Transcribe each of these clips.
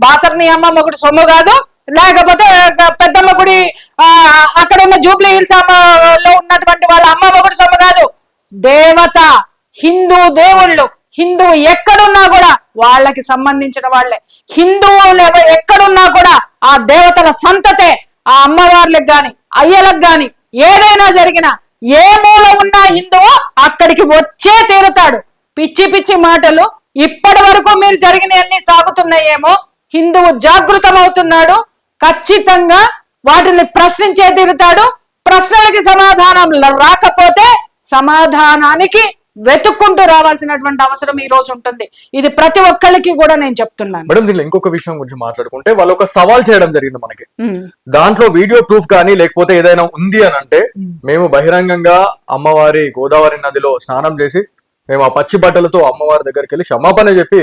బాసర్ని అమ్మమ్మ గుడి సొమ్ము కాదు, లేకపోతే పెద్దమ్మ గుడి అక్కడ ఉన్న జూబ్లీ హిల్స్ లో ఉన్నటువంటి వాళ్ళ అమ్మమ్మ గుడి సొమ్ము కాదు. దేవత, హిందూ దేవుళ్ళు, హిందువు ఎక్కడున్నా కూడా వాళ్ళకి సంబంధించిన వాళ్ళే. హిందువులు ఎక్కడున్నా కూడా ఆ దేవతల సంతతే. ఆ అమ్మవార్లకు గాని అయ్యలకు గాని ఏదైనా జరిగినా ఏ మూల ఉన్నా హిందువు అక్కడికి వచ్చే తీరుతాడు. పిచ్చి పిచ్చి మాటలు ఇప్పటి వరకు మీరు జరిగినవన్నీ సాగుతున్నాయేమో. హిందువు జాగృతం అవుతున్నాడు, ఖచ్చితంగా వాటిని ప్రశ్నించే తీరుతాడు. ప్రశ్నలకి సమాధానం రాకపోతే సమాధానానికి వెతుక్కుంటూ రావాల్సినటువంటి అవసరం ఈ రోజు ఉంటుంది. ఇది ప్రతి ఒక్కరికి కూడా నేను చెప్తున్నాను. మేడం, దీనిలో ఇంకొక విషయం గురించి మాట్లాడుకుంటే వాళ్ళు ఒక సవాల్ చేయడం జరిగింది మనకి. దాంట్లో వీడియో ప్రూఫ్ కానీ లేకపోతే ఏదైనా ఉంది అని అంటే మేము బహిరంగంగా అమ్మవారి గోదావరి నదిలో స్నానం చేసి మేము ఆ పచ్చి బట్టలతో అమ్మవారి దగ్గరికి వెళ్ళి క్షమాపణ చెప్పి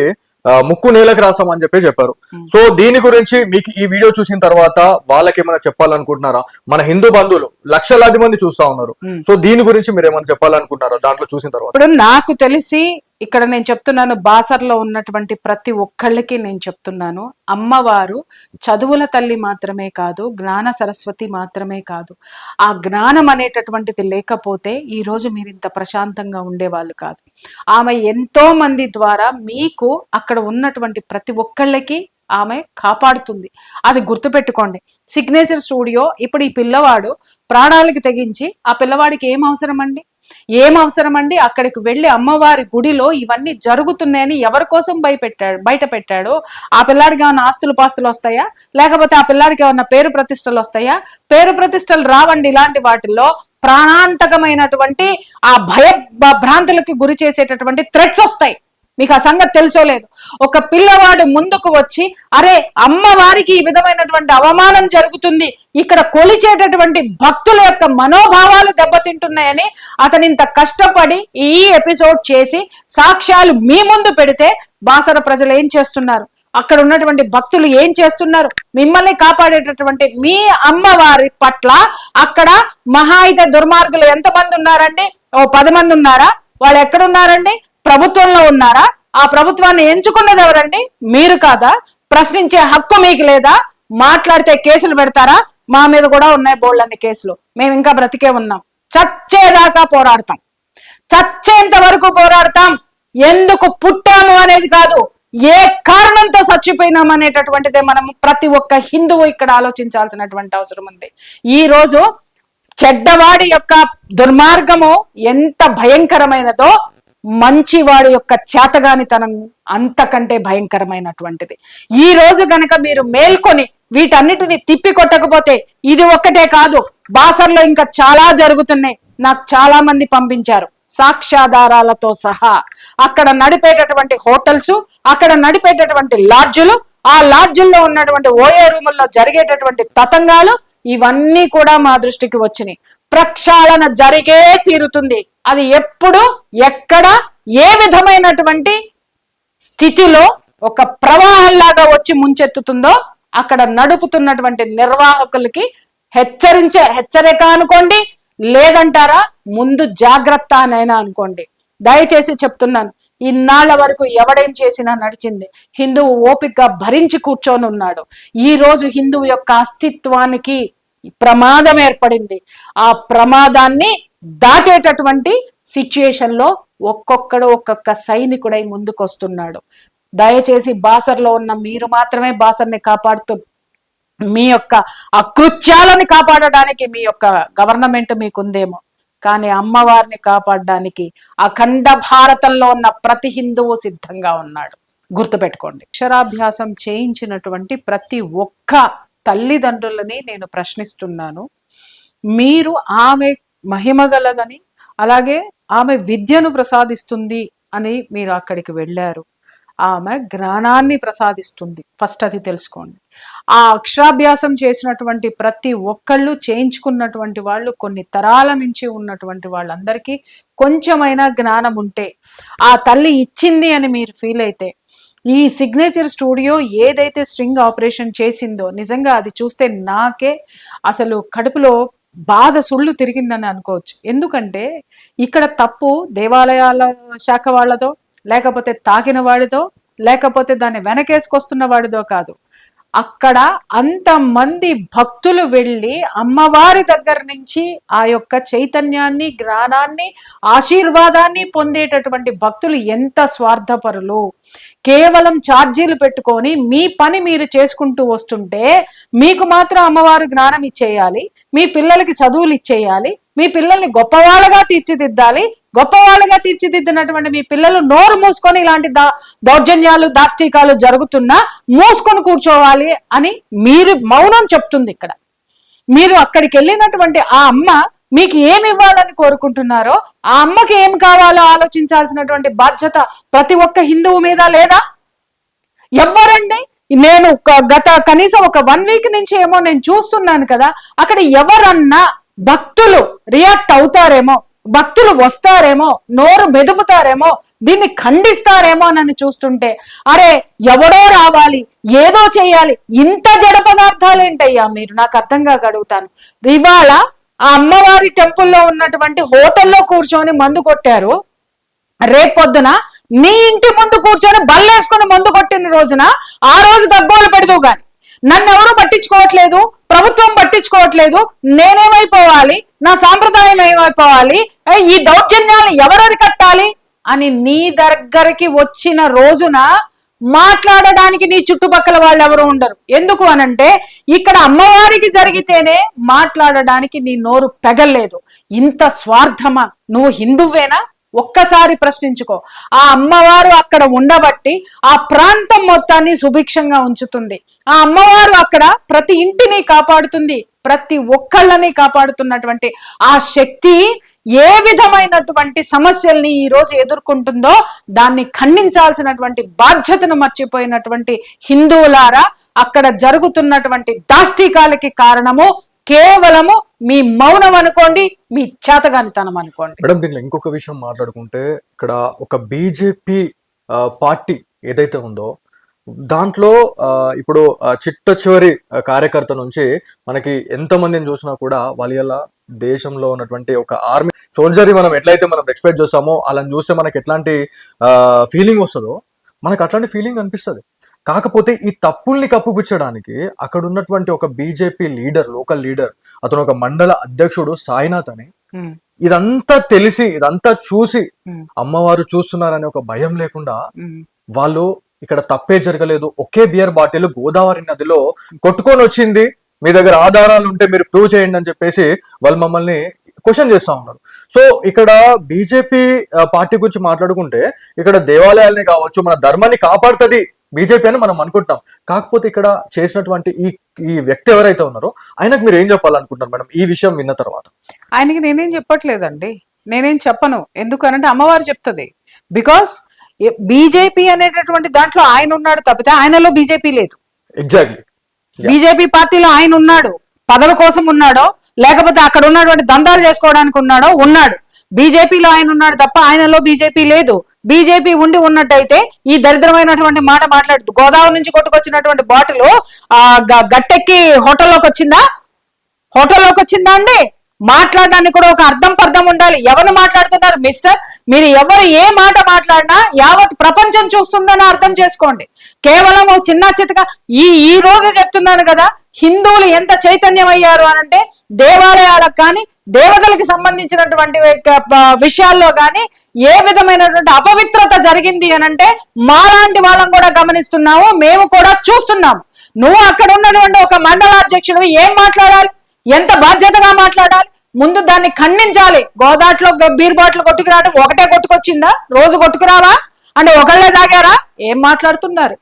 ముక్కు నేలకు రాస్తామని చెప్పారు. సో దీని గురించి మీకు ఈ వీడియో చూసిన తర్వాత వాళ్ళకి ఏమైనా చెప్పాలనుకుంటున్నారా? మన హిందూ బంధువులు లక్షలాది మంది చూస్తా ఉన్నారు. సో దీని గురించి మీరు ఏమైనా చెప్పాలనుకుంటున్నారా దాంట్లో చూసిన తర్వాత? ఇప్పుడు నాకు తెలిసి ఇక్కడ నేను చెప్తున్నాను, బాసర్లో ఉన్నటువంటి ప్రతి ఒక్కళ్ళకి నేను చెప్తున్నాను, అమ్మవారు చదువుల తల్లి మాత్రమే కాదు, జ్ఞాన సరస్వతి మాత్రమే కాదు. ఆ జ్ఞానం అనేటటువంటిది లేకపోతే ఈ రోజు మీరు ఇంత ప్రశాంతంగా ఉండేవాళ్ళు కాదు. ఆమె ఎంతో మంది ద్వారా మీకు అక్కడ ఉన్నటువంటి ప్రతి ఒక్కళ్ళకి ఆమె కాపాడుతుంది. అది గుర్తుపెట్టుకోండి. సిగ్నేచర్ స్టూడియో ఇప్పుడు ఈ పిల్లవాడు ప్రాణాలకి తెగించి, ఆ పిల్లవాడికి ఏం అవసరం అండి అక్కడికి వెళ్ళి అమ్మవారి గుడిలో ఇవన్నీ జరుగుతున్నాయని ఎవరి కోసం బయట పెట్టాడు? ఆ పిల్లాడికి ఏమన్నా ఆస్తులు పాస్తులు వస్తాయా? లేకపోతే ఆ పిల్లాడికి ఏమన్నా పేరు ప్రతిష్టలు వస్తాయా? పేరు ప్రతిష్టలు రావండి. ఇలాంటి వాటిల్లో ప్రాణాంతకమైనటువంటి ఆ భ్రాంతులకి గురి చేసేటటువంటి థ్రెట్స్ వస్తాయి. మీకు ఆ సంగతి తెలుసోలేదు. ఒక పిల్లవాడు ముందుకు వచ్చి, అరే అమ్మవారికి ఈ విధమైనటువంటి అవమానం జరుగుతుంది, ఇక్కడ కొలిచేటటువంటి భక్తుల యొక్క మనోభావాలు దెబ్బతింటున్నాయని అతను ఇంత కష్టపడి ఈ ఎపిసోడ్ చేసి సాక్ష్యాలు మీ ముందు పెడితే బాసర ప్రజలు ఏం చేస్తున్నారు? అక్కడ ఉన్నటువంటి భక్తులు ఏం చేస్తున్నారు? మిమ్మల్ని కాపాడేటటువంటి మీ అమ్మవారి పట్ల అక్కడ మహా అయితే దుర్మార్గులు ఎంతమంది ఉన్నారండి? 10 మంది ఉన్నారా? వాళ్ళు ఎక్కడున్నారండి? ప్రభుత్వంలో ఉన్నారా? ఆ ప్రభుత్వాన్ని ఎంచుకున్నది ఎవరండి? మీరు కాదా? ప్రశ్నించే హక్కు మీకు లేదా? మాట్లాడితే కేసులు పెడతారా? మా మీద కూడా ఉన్నాయి బోల్డన్ని కేసులు. మేము ఇంకా బ్రతికే ఉన్నాం. చచ్చేదాకా పోరాడతాం, చచ్చేంత వరకు పోరాడతాం. ఎందుకు పుట్టాము అనేది కాదు, ఏ కారణంతో చచ్చిపోయినాం అనేటటువంటిదే మనం ప్రతి ఒక్క హిందువు ఇక్కడ ఆలోచించాల్సినటువంటి అవసరం ఉంది. ఈ రోజు చెడ్డవాడి యొక్క దుర్మార్గము ఎంత భయంకరమైనదో మంచివాడి యొక్క చేతగానితనం అంతకంటే భయంకరమైనటువంటిది. ఈ రోజు గనక మీరు మేల్కొని వీటన్నిటిని తిప్పి కొట్టకపోతే, ఇది ఒక్కటే కాదు, బాసర్లో ఇంకా చాలా జరుగుతున్నాయి. నాకు చాలా మంది పంపించారు సాక్ష్యాధారాలతో సహా. అక్కడ నడిపేటటువంటి హోటల్స్, అక్కడ నడిపేటటువంటి లాడ్జులు, ఆ లాడ్జుల్లో ఉన్నటువంటి ఓఏ రూముల్లో జరిగేటటువంటి తతంగాలు, ఇవన్నీ కూడా మా దృష్టికి వచ్చినాయి. ప్రక్షాళన జరిగే తీరుతుంది. అది ఎప్పుడు, ఎక్కడ, ఏ విధమైనటువంటి స్థితిలో ఒక ప్రవాహంలాగా వచ్చి ముంచెత్తుతుందో అక్కడ నడుపుతున్నటువంటి నిర్వాహకులకి హెచ్చరిక అనుకోండి, లేదంటారా ముందు జాగ్రత్త అనైనా అనుకోండి. దయచేసి చెప్తున్నాను, ఇన్నాళ్ల వరకు ఎవడేం చేసినా నడిచింది. హిందువు ఓపికగా భరించి కూర్చొని ఉన్నాడు. ఈ రోజు హిందువు యొక్క అస్తిత్వానికి ప్రమాదం ఏర్పడింది. ఆ ప్రమాదాన్ని దాటేటటువంటి సిచ్యుయేషన్ లో ఒక్కొక్క సైనికుడై ముందుకు వస్తున్నాడు. దయచేసి బాసర్లో ఉన్న మీరు మాత్రమే బాసర్ని కాపాడుతూ, మీ యొక్క అకృత్యాలని కాపాడడానికి మీ యొక్క గవర్నమెంట్ మీకుందేమో, కానీ అమ్మవారిని కాపాడడానికి అఖండ భారతంలో ఉన్న ప్రతి హిందువు సిద్ధంగా ఉన్నాడు. గుర్తుపెట్టుకోండి. అక్షరాభ్యాసం చేయించినటువంటి ప్రతి ఒక్క తల్లిదండ్రులని నేను ప్రశ్నిస్తున్నాను. మీరు ఆమె మహిమగలదని, అలాగే ఆమె విద్యను ప్రసాదిస్తుంది అని మీరు అక్కడికి వెళ్ళారు. ఆమె జ్ఞానాన్ని ప్రసాదిస్తుంది, ఫస్ట్ అది తెలుసుకోండి. ఆ అక్షరాభ్యాసం చేసినటువంటి ప్రతి ఒక్కళ్ళు, చేయించుకున్నటువంటి వాళ్ళు, కొన్ని తరాల నుంచి ఉన్నటువంటి వాళ్ళందరికీ కొంచెమైనా జ్ఞానం ఉంటే, ఆ తల్లి ఇచ్చింది అని మీరు ఫీల్ అయితే, ఈ సిగ్నేచర్ స్టూడియో ఏదైతే స్ట్రింగ్ ఆపరేషన్ చేసిందో, నిజంగా అది చూస్తే నాకే అసలు కడుపులో బాధ సుళ్ళు తిరిగిందని అనుకోవచ్చు. ఎందుకంటే ఇక్కడ తప్పు దేవాలయాల శాఖ వాళ్ళతో, లేకపోతే తాకిన వాడితో, లేకపోతే దాన్ని వెనకేసుకొస్తున్న వాడిదో కాదు. అక్కడ అంతమంది భక్తులు వెళ్ళి అమ్మవారి దగ్గర నుంచి ఆ యొక్క చైతన్యాన్ని, జ్ఞానాన్ని, ఆశీర్వాదాన్ని పొందేటటువంటి భక్తులు ఎంత స్వార్థపరులు. కేవలం ఛార్జీలు పెట్టుకొని మీ పని మీరు చేసుకుంటూ వస్తుంటే మీకు మాత్రం అమ్మవారు జ్ఞానం ఇచ్చేయాలి, మీ పిల్లలకి చదువులు ఇచ్చేయాలి, మీ పిల్లల్ని గొప్పవాళ్ళగా తీర్చిదిద్దాలి. గొప్పవాళ్ళుగా తీర్చిదిద్దినటువంటి మీ పిల్లలు నోరు మూసుకొని ఇలాంటి దౌర్జన్యాలు, దాష్టికాలు జరుగుతున్నా మూసుకొని కూర్చోవాలి అని మీరు మౌనం చెప్తుంది. ఇక్కడ మీరు అక్కడికి వెళ్ళినటువంటి ఆ అమ్మ మీకు ఏమి ఇవ్వాలని కోరుకుంటున్నారో, ఆ అమ్మకి ఏం కావాలో ఆలోచించాల్సినటువంటి బాధ్యత ప్రతి ఒక్క హిందువు మీద లేదా? ఎవరండి? నేను గత కనీసం ఒక 1 వీక్ నుంచి ఏమో నేను చూస్తున్నాను కదా, అక్కడ ఎవరన్నా భక్తులు రియాక్ట్ అవుతారేమో, భక్తులు వస్తారేమో, నోరు మెదుపుతారేమో, దీన్ని ఖండిస్తారేమో నన్ను చూస్తుంటే, అరే ఎవడో రావాలి, ఏదో చేయాలి, ఇంత జడ పదార్థాలు ఏంటయ్యా మీరు? నాకు అర్థంగా అడుగుతాను. ఇవాళ ఆ అమ్మవారి టెంపుల్లో ఉన్నటువంటి హోటల్లో కూర్చొని మందు కొట్టారు, రేపొద్దున నీ ఇంటి ముందు కూర్చొని బల్లేసుకొని మందు కొట్టిన రోజున ఆ రోజు గగ్గోలు పెడదు గాని నన్ను ఎవరు పట్టించుకోవట్లేదు, ప్రభుత్వం పట్టించుకోవట్లేదు, నేనేమైపోవాలి, నా సాంప్రదాయం ఏమైపోవాలి, ఈ దౌర్జన్యాలు ఎవరది కట్టాలి అని నీ దగ్గరికి వచ్చిన రోజున మాట్లాడడానికి నీ చుట్టుపక్కల వాళ్ళు ఎవరు ఉండరు. ఎందుకు అనంటే ఇక్కడ అమ్మవారికి జరిగితేనే మాట్లాడడానికి నీ నోరు పెగల్లేదు. ఇంత స్వార్థమా? నువ్వు హిందువేనా? ఒక్కసారి ప్రశ్నించుకో. ఆ అమ్మవారు అక్కడ ఉండబట్టి ఆ ప్రాంతం మొత్తాన్ని సుభిక్షంగా ఉంచుతుంది. ఆ అమ్మవారు అక్కడ ప్రతి ఇంటిని కాపాడుతుంది, ప్రతి ఒక్కళ్ళని కాపాడుతున్నటువంటి ఆ శక్తి ఏ విధమైనటువంటి సమస్యల్ని ఈ రోజు ఎదుర్కొంటుందో దాన్ని ఖండించాల్సినటువంటి బాధ్యతను మర్చిపోయినటువంటి హిందువులారా, అక్కడ జరుగుతున్నటువంటి దాష్టికాలకి కారణము కేవలము మీ మౌనం అనుకోండి, మీ చేతగానితనం అనుకోండి. మేడం, దీనిలో ఇంకొక విషయం మాట్లాడుకుంటే, ఇక్కడ ఒక బీజేపీ పార్టీ ఏదైతే ఉందో దాంట్లో ఇప్పుడు చిట్ట చివరి కార్యకర్త నుంచి మనకి ఎంతమందిని చూసినా కూడా వాళ్ళ దేశంలో ఉన్నటువంటి ఒక ఆర్మీ సోల్జర్ మనం ఎట్లయితే మనం ఎక్స్పెక్ట్ చేస్తామో అలా చూస్తే మనకి ఎట్లాంటి ఫీలింగ్ వస్తుందో మనకు అట్లాంటి ఫీలింగ్ అనిపిస్తుంది. కాకపోతే ఈ తప్పుల్ని కప్పుపుచ్చడానికి అక్కడ ఉన్నటువంటి ఒక బీజేపీ లీడర్, లోకల్ లీడర్, అతను ఒక మండల అధ్యక్షుడు సాయినాథ్ అని, ఇదంతా తెలిసి ఇదంతా చూసి అమ్మవారు చూస్తున్నారని ఒక భయం లేకుండా వాళ్ళు ఇక్కడ తప్పే జరగలేదు, ఒకే బియర్ బాటిల్ గోదావరి నదిలో కొట్టుకొని వచ్చింది, మీ దగ్గర ఆధారాలు ఉంటే మీరు ప్రూవ్ చేయండి అని చెప్పేసి వాళ్ళు మమ్మల్ని క్వశ్చన్ చేస్తా ఉన్నారు. సో ఇక్కడ బీజేపీ పార్టీ గురించి మాట్లాడుకుంటే ఇక్కడ దేవాలయాల్ని కావచ్చు, మన ధర్మాన్ని కాపాడుతుంది బీజేపీ అని మనం అనుకుంటాం. కాకపోతే ఇక్కడ చేసినటువంటి ఈ వ్యక్తి ఎవరైతే ఉన్నారో ఆయనకు మీరు ఏం చెప్పాలనుకుంటున్నారు మేడం ఈ విషయం విన్న తర్వాత? ఆయనకి నేనేం చెప్పట్లేదండి, నేనేం చెప్పను. ఎందుకనంటే అమ్మవారు చెప్తుంది. బికాస్ బీజేపీ అనేటటువంటి దాంట్లో ఆయన ఉన్నాడు తప్పితే ఆయనలో బీజేపీ లేదు. ఎగ్జాక్ట్లీ. బీజేపీ పార్టీలో ఆయన ఉన్నాడు, పదవి కోసం ఉన్నాడో లేకపోతే అక్కడ ఉన్నటువంటి దందాలు చేసుకోవడానికి ఉన్నాడు. బీజేపీలో ఆయన ఉన్నాడు తప్ప ఆయనలో బీజేపీ లేదు. బీజేపీ ఉండి ఉన్నట్టయితే ఈ దరిద్రమైనటువంటి మాట మాట్లాడుతూ గోదావరి నుంచి కొట్టుకొచ్చినటువంటి బాటిల్ గట్టెక్కి హోటల్లోకి వచ్చిందా అండి? మాట్లాడడానికి కూడా ఒక అర్థం పర్థం ఉండాలి. ఎవరు మాట్లాడుతున్నారు మిస్టర్? మీరు ఎవరు ఏ మాట మాట్లాడినా యావత్ ప్రపంచం చూస్తుందని అర్థం చేసుకోండి. కేవలం చిన్న చితక ఈ రోజు చెప్తున్నాను కదా, హిందువులు ఎంత చైతన్యం అయ్యారు అనంటే దేవాలయాలకు కానీ దేవతలకు సంబంధించినటువంటి విషయాల్లో కానీ ఏ విధమైనటువంటి అపవిత్రత జరిగింది అనంటే మాలాంటి వాళ్ళం కూడా గమనిస్తున్నాము, మేము కూడా చూస్తున్నాము. నువ్వు అక్కడ ఉన్నటువంటి ఒక మండలాధ్యక్షుడు ఏం మాట్లాడాలి, ఎంత బాధ్యతగా మాట్లాడాలి? ముందు దాన్ని ఖండించాలి. గోదాట్లో బీర్ బాటిల్ కొట్టుకురావడం ఒకటే కొట్టుకొచ్చిందా? రోజు కొట్టుకురావా అంటే ఒకళ్ళే తాగారా? ఏం మాట్లాడుతున్నారు?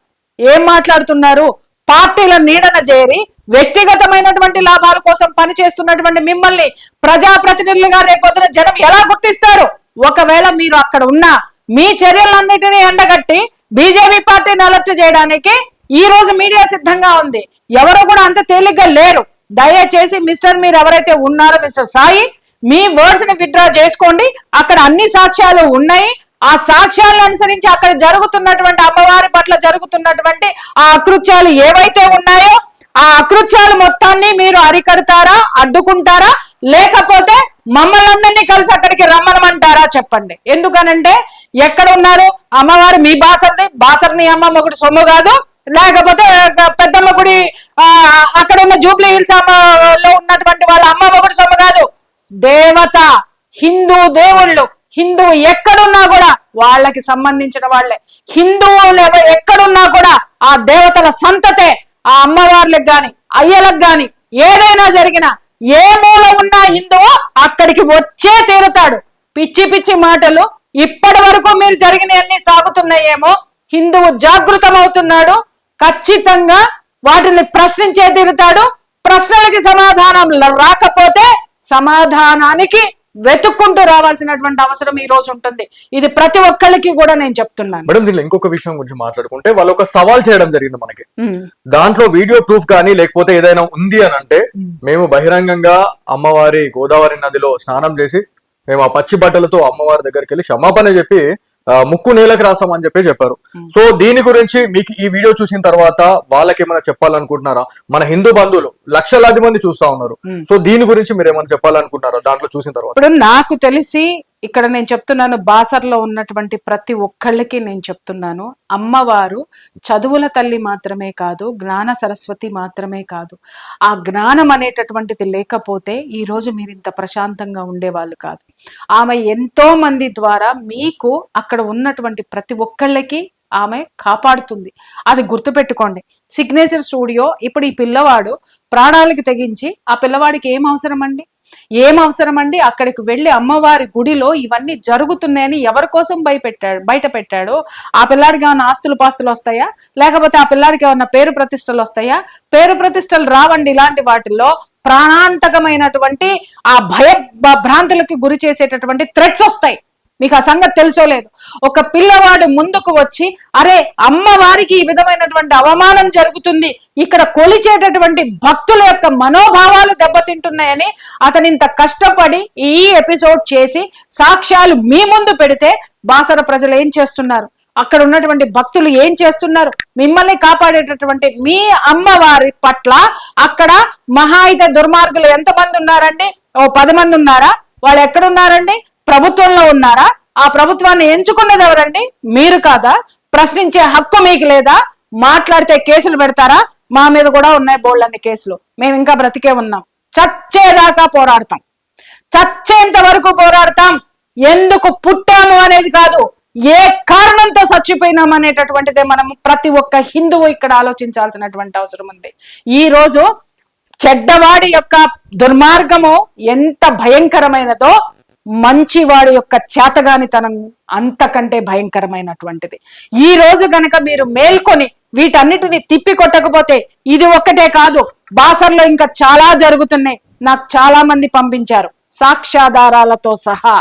పార్టీల నీడన చేరి వ్యక్తిగతమైనటువంటి లాభాల కోసం పనిచేస్తున్నటువంటి మిమ్మల్ని ప్రజాప్రతినిధులుగా రేపొద్దున జనం ఎలా గుర్తిస్తారు? ఒకవేళ మీరు అక్కడ ఉన్నా మీ చర్యలన్నిటినీ ఎండగట్టి బీజేపీ పార్టీని అలర్ట్ చేయడానికి ఈ రోజు మీడియా సిద్ధంగా ఉంది. ఎవరు కూడా అంత తేలిగ్గా లేరు. దయచేసి మిస్టర్ మీరు ఎవరైతే ఉన్నారో మిస్టర్ సాయి, మీ వర్డ్స్ ని విత్డ్రా చేసుకోండి. అక్కడ అన్ని సాక్ష్యాలు ఉన్నాయి. ఆ సాక్ష్యాలను అనుసరించి అక్కడ జరుగుతున్నటువంటి అమ్మవారి పట్ల జరుగుతున్నటువంటి ఆ అకృత్యాలు ఏవైతే ఉన్నాయో ఆ అకృత్యాలు మొత్తాన్ని మీరు అరికడతారా, అడ్డుకుంటారా, లేకపోతే మమ్మల్ని అందరినీ కలిసి అక్కడికి రమ్మనమంటారా? చెప్పండి. ఎందుకనంటే ఎక్కడ ఉన్నారు అమ్మవారు? మీ బాసర్ని అమ్మ మొగుడు సొమ్ము కాదు, లేకపోతే పెద్దమ్మ గుడి అక్కడ ఉన్న జూబ్లీ హిల్స్ లో ఉన్నటువంటి వాళ్ళ అమ్మ మొగుడు సొమ్ము కాదు. దేవత, హిందూ దేవుళ్ళు, హిందువు ఎక్కడున్నా కూడా వాళ్ళకి సంబంధించిన వాళ్ళే. హిందువులు ఎక్కడున్నా కూడా ఆ దేవతల సంతతే. ఆ అమ్మవార్లకు గాని అయ్యలకు గాని ఏదైనా జరిగినా ఏ మూల ఉన్నా హిందువు అక్కడికి వచ్చే తీరుతాడు. పిచ్చి పిచ్చి మాటలు ఇప్పటి వరకు మీరు జరిగినవన్నీ సాగుతున్నాయేమో. హిందువు జాగృతమవుతున్నాడు, ఖచ్చితంగా వాటిని ప్రశ్నించే తీరుతాడు. ప్రశ్నలకి సమాధానం రాకపోతే సమాధానానికి వెతుక్కుంటూ రావాల్సినటువంటి అవసరం ఈ రోజు ఉంటుంది. ఇది ప్రతి ఒక్కరికి కూడా నేను చెప్తున్నాను. మేడం, దీనిలో ఇంకొక విషయం గురించి మాట్లాడుకుంటే వాళ్ళు ఒక సవాల్ చేయడం జరిగింది మనకి. దాంట్లో వీడియో ప్రూఫ్ కానీ లేకపోతే ఏదైనా ఉంది అని అంటే మేము బహిరంగంగా అమ్మవారి గోదావరి నదిలో స్నానం చేసి మేము ఆ పచ్చి బట్టలతో అమ్మవారి దగ్గరికి వెళ్ళి క్షమాపణ చెప్పి ముక్కు నేలకు రాస్తామని చెప్పారు. సో దీని గురించి మీకు ఈ వీడియో చూసిన తర్వాత వాళ్ళకి ఏమైనా చెప్పాలనుకుంటున్నారా? మన హిందూ బంధువులు లక్షలాది మంది చూస్తా ఉన్నారు. సో దీని గురించి మీరు ఏమైనా చెప్పాలనుకుంటున్నారా దాంట్లో చూసిన తర్వాత? ఇప్పుడు నాకు తెలిసి ఇక్కడ నేను చెప్తున్నాను, బాసర్లో ఉన్నటువంటి ప్రతి ఒక్కళ్ళకి నేను చెప్తున్నాను, అమ్మవారు చదువుల తల్లి మాత్రమే కాదు, జ్ఞాన సరస్వతి మాత్రమే కాదు. ఆ జ్ఞానం అనేటటువంటిది లేకపోతే ఈ రోజు మీరు ఇంత ప్రశాంతంగా ఉండేవాళ్ళు కాదు. ఆమె ఎంతో మంది ద్వారా మీకు అక్కడ ఉన్నటువంటి ప్రతి ఒక్కళ్ళకి ఆమె కాపాడుతుంది. అది గుర్తుపెట్టుకోండి. సిగ్నేచర్ స్టూడియో ఇప్పుడు ఈ పిల్లవాడు ప్రాణాలకి తెగించి, ఆ పిల్లవాడికి ఏం అవసరం అండి అక్కడికి వెళ్ళి అమ్మవారి గుడిలో ఇవన్నీ జరుగుతున్నాయని ఎవరి కోసం బయట పెట్టాడు? ఆ పిల్లాడికి ఏమన్నా ఆస్తులు పాస్తులు వస్తాయా? లేకపోతే ఆ పిల్లాడికి ఏమన్నా పేరు ప్రతిష్టలు వస్తాయా? పేరు ప్రతిష్టలు రావండి. ఇలాంటి వాటిల్లో ప్రాణాంతకమైనటువంటి ఆ భ్రాంతులకి గురి చేసేటటువంటి థ్రెట్స్ వస్తాయి. మీకు ఆ సంగతి తెలుసో లేదు. ఒక పిల్లవాడు ముందుకు వచ్చి, అరే అమ్మవారికి ఈ విధమైనటువంటి అవమానం జరుగుతుంది, ఇక్కడ కొలిచేటటువంటి భక్తుల యొక్క మనోభావాలు దెబ్బతింటున్నాయని అతను ఇంత కష్టపడి ఈ ఎపిసోడ్ చేసి సాక్ష్యాలు మీ ముందు పెడితే బాసర ప్రజలు ఏం చేస్తున్నారు? అక్కడ ఉన్నటువంటి భక్తులు ఏం చేస్తున్నారు? మిమ్మల్ని కాపాడేటటువంటి మీ అమ్మవారి పట్ల అక్కడ మహా అయితే దుర్మార్గులు ఎంతమంది ఉన్నారండి? 10 మంది ఉన్నారా? వాళ్ళు ఎక్కడున్నారండి? ప్రభుత్వంలో ఉన్నారా? ఆ ప్రభుత్వాన్ని ఎంచుకున్నది ఎవరండి? మీరు కాదా? ప్రశ్నించే హక్కు మీకు లేదా? మాట్లాడితే కేసులు పెడతారా? మా మీద కూడా ఉన్నాయి బోల్డన్ని కేసులు. మేము ఇంకా బ్రతికే ఉన్నాం. చచ్చేదాకా పోరాడతాం, చచ్చేంత వరకు పోరాడతాం. ఎందుకు పుట్టాము అనేది కాదు, ఏ కారణంతో చచ్చిపోయినాం అనేటటువంటిదే మనం ప్రతి ఒక్క హిందువు ఇక్కడ ఆలోచించాల్సినటువంటి అవసరం ఉంది. ఈ రోజు చెడ్డవాడి యొక్క దుర్మార్గము ఎంత భయంకరమైనదో మంచివాడి యొక్క చేతగానితనం అంతకంటే భయంకరమైనటువంటిది. ఈ రోజు గనక మీరు మేల్కొని వీటన్నిటిని తిప్పి కొట్టకపోతే, ఇది ఒక్కటే కాదు, బాసర్లో ఇంకా చాలా జరుగుతున్నాయి. నాకు చాలా మంది పంపించారు సాక్ష్యాధారాలతో సహా.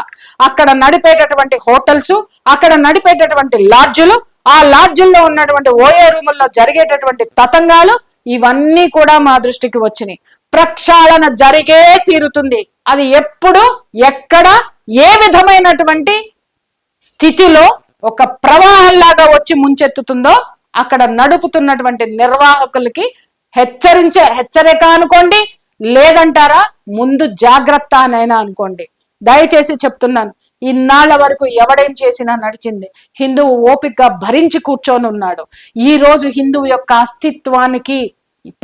అక్కడ నడిపేటటువంటి హోటల్స్, అక్కడ నడిపేటటువంటి లాడ్జులు, ఆ లాడ్జుల్లో ఉన్నటువంటి ఓఏ రూముల్లో జరిగేటటువంటి తతంగాలు, ఇవన్నీ కూడా మా దృష్టికి వచ్చినాయి. ప్రక్షాళన జరిగే తీరుతుంది. అది ఎప్పుడు, ఎక్కడ, ఏ విధమైనటువంటి స్థితిలో ఒక ప్రవాహంలాగా వచ్చి ముంచెత్తుతుందో అక్కడ నడుపుతున్నటువంటి నిర్వాహకులకి హెచ్చరిక అనుకోండి, లేదంటారా ముందు జాగ్రత్త అనైనా అనుకోండి. దయచేసి చెప్తున్నాను, ఇన్నాళ్ల వరకు ఎవడేం చేసినా నడిచింది. హిందువు ఓపికగా భరించి కూర్చొని ఉన్నాడు. ఈ రోజు హిందువు యొక్క అస్తిత్వానికి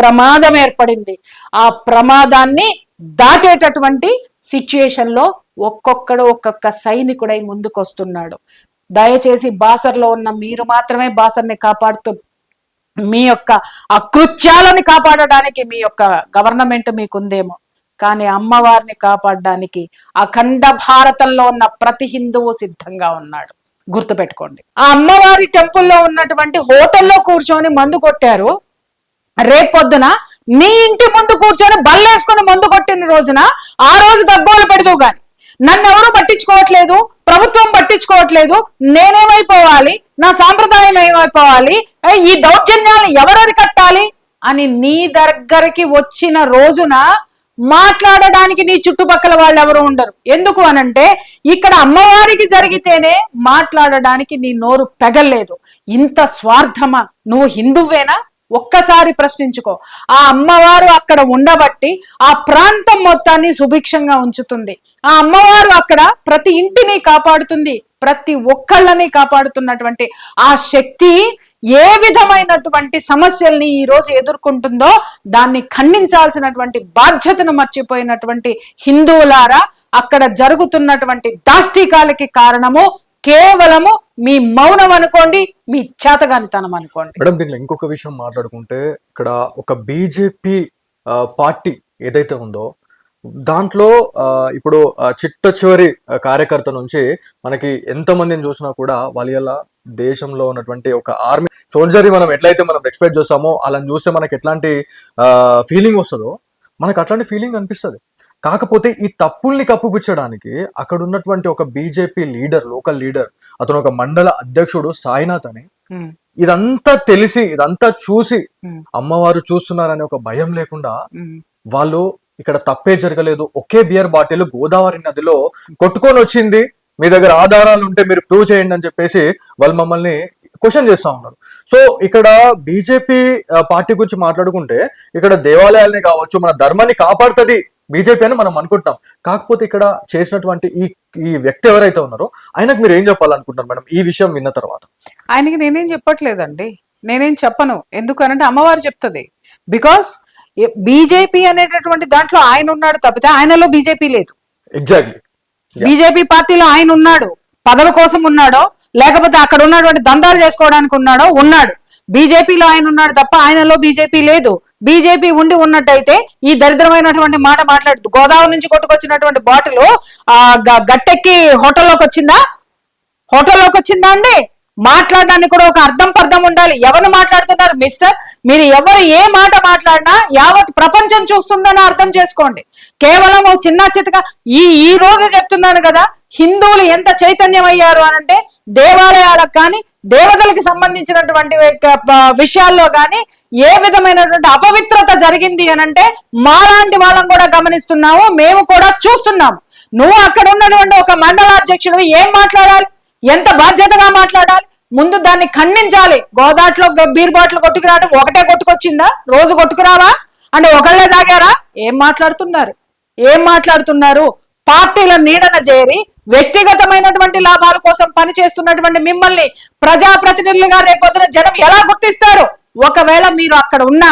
ప్రమాదం ఏర్పడింది. ఆ ప్రమాదాన్ని దాటేటటువంటి సిచ్యుయేషన్ లో ఒక్కొక్క సైనికుడై ముందుకొస్తున్నాడు. దయచేసి బాసర్లో ఉన్న మీరు మాత్రమే బాసర్ని కాపాడుతూ, మీ యొక్క అకృత్యాలని కాపాడడానికి మీ యొక్క గవర్నమెంట్ మీకుందేమో, కానీ అమ్మవారిని కాపాడడానికి అఖండ భారతంలో ఉన్న ప్రతి హిందువు సిద్ధంగా ఉన్నాడు. గుర్తుపెట్టుకోండి. ఆ అమ్మవారి టెంపుల్లో ఉన్నటువంటి హోటల్లో కూర్చొని మందు కొట్టారు. రేపొద్దున మీ ఇంటి ముందు కూర్చొని బల్లేసుకుని మందు కొట్టిన రోజున ఆ రోజు గగ్గోలు పెడదు గాని, నన్ను ఎవరు పట్టించుకోవట్లేదు, ప్రభుత్వం పట్టించుకోవట్లేదు, నేనేమైపోవాలి, నా సాంప్రదాయం ఏమైపోవాలి, ఈ దౌర్జన్యాలను ఎవరది కట్టాలి అని నీ దగ్గరికి వచ్చిన రోజున మాట్లాడడానికి నీ చుట్టుపక్కల వాళ్ళు ఎవరు ఉండరు. ఎందుకు అనంటే ఇక్కడ అమ్మవారికి జరిగితేనే మాట్లాడడానికి నీ నోరు పెగల్లేదు. ఇంత స్వార్థమా? నువ్వు హిందువేనా? ఒక్కసారి ప్రశ్నించుకో. ఆ అమ్మవారు అక్కడ ఉండబట్టి ఆ ప్రాంతం మొత్తాన్ని సుభిక్షంగా ఉంచుతుంది. ఆ అమ్మవారు అక్కడ ప్రతి ఇంటిని కాపాడుతుంది, ప్రతి ఒక్కళ్ళని కాపాడుతున్నటువంటి ఆ శక్తి ఏ విధమైనటువంటి సమస్యల్ని ఈ రోజు ఎదుర్కొంటుందో దాన్ని ఖండించాల్సినటువంటి బాధ్యతను మర్చిపోయినటువంటి హిందువులారా, అక్కడ జరుగుతున్నటువంటి దాష్టికాలకి కారణము కేవలము మీ మౌనం అనుకోండి, మీ చేతగానితనం అనుకోండి. మేడం, దీనిలో ఇంకొక విషయం మాట్లాడుకుంటే, ఇక్కడ ఒక బీజేపీ పార్టీ ఏదైతే ఉందో దాంట్లో ఇప్పుడు చిట్ట చివరి కార్యకర్త నుంచి మనకి ఎంతమందిని చూసినా కూడా వాళ్ళ దేశంలో ఉన్నటువంటి ఒక ఆర్మీ సోల్జర్ మనం ఎట్లయితే మనం ఎక్స్పెక్ట్ చేస్తామో అలా చూస్తే మనకి ఎట్లాంటి ఫీలింగ్ వస్తుందో మనకు అట్లాంటి ఫీలింగ్ అనిపిస్తుంది. కాకపోతే ఈ తప్పుల్ని కప్పుపుచ్చడానికి అక్కడ ఉన్నటువంటి ఒక బీజేపీ లీడర్, లోకల్ లీడర్, అతను ఒక మండల అధ్యక్షుడు సాయినాథ్ అని, ఇదంతా తెలిసి ఇదంతా చూసి అమ్మవారు చూస్తున్నారనే ఒక భయం లేకుండా వాళ్ళు ఇక్కడ తప్పే జరగలేదు, ఒకే బియర్ బాటిల్ గోదావరి నదిలో కొట్టుకొని వచ్చింది, మీ దగ్గర ఆధారాలు ఉంటే మీరు ప్రూవ్ చేయండి అని చెప్పేసి వాళ్ళు మమ్మల్ని క్వశ్చన్ చేస్తా ఉన్నారు. సో ఇక్కడ బీజేపీ పార్టీ గురించి మాట్లాడుకుంటే ఇక్కడ దేవాలయాల్ని కావచ్చు, మన ధర్మాన్ని కాపాడుతుంది బీజేపీ అని మనం అనుకుంటాం. కాకపోతే ఇక్కడ చేసినటువంటి ఈ వ్యక్తి ఎవరైతే ఉన్నారో ఆయనకు మీరు ఏం చెప్పాలనుకుంటున్నారు మేడం ఈ విషయం విన్న తర్వాత? ఆయనకి నేనేం చెప్పట్లేదండి, నేనేం చెప్పను. ఎందుకనంటే అమ్మవారు చెప్తుంది. బికాస్ బీజేపీ అనేటటువంటి దాంట్లో ఆయన ఉన్నాడు తప్పితే ఆయనలో బీజేపీ లేదు. ఎగ్జాక్ట్లీ, బీజేపీ పార్టీలో ఆయన ఉన్నాడు, పదవి కోసం ఉన్నాడో లేకపోతే అక్కడ ఉన్నటువంటి దందాలు చేసుకోవడానికి ఉన్నాడు. బీజేపీలో ఆయన ఉన్నాడు తప్ప ఆయనలో బీజేపీ లేదు. బీజేపీ ఉండి ఉన్నట్టయితే ఈ దరిద్రమైనటువంటి మాట మాట్లాడుతూ గోదావరి నుంచి కొట్టుకొచ్చినటువంటి బాటిల్ గట్టెక్కి హోటల్లోకి వచ్చిందా అండి? మాట్లాడడానికి కూడా ఒక అర్థం పర్థం ఉండాలి. ఎవరు మాట్లాడుతున్నారు మిస్టర్? మీరు ఎవరు ఏ మాట మాట్లాడినా యావత్ ప్రపంచం చూస్తుందని అర్థం చేసుకోండి. కేవలం చిన్న చితక ఈ రోజు చెప్తున్నాను కదా, హిందువులు ఎంత చైతన్యం అయ్యారు అనంటే దేవాలయాలకు కానీ దేవతలకు సంబంధించినటువంటి విషయాల్లో కానీ ఏ విధమైనటువంటి అపవిత్రత జరిగింది అనంటే మాలాంటి వాళ్ళం కూడా గమనిస్తున్నాము, మేము కూడా చూస్తున్నాము. నువ్వు అక్కడ ఉన్నటువంటి ఒక మండలాధ్యక్షుడు ఏం మాట్లాడాలి, ఎంత బాధ్యతగా మాట్లాడాలి? ముందు దాన్ని ఖండించాలి. గోదాట్లో బీర్ బాటిల్ కొట్టుకురావడం ఒకటే కొట్టుకొచ్చిందా? రోజు కొట్టుకురావా అంటే ఒకళ్ళే తాగారా? ఏం మాట్లాడుతున్నారు? పార్టీల నీడన చేరి వ్యక్తిగతమైనటువంటి లాభాల కోసం పనిచేస్తున్నటువంటి మిమ్మల్ని ప్రజాప్రతినిధులుగా రేపొద్దున జనం ఎలా గుర్తిస్తారు? ఒకవేళ మీరు అక్కడ ఉన్న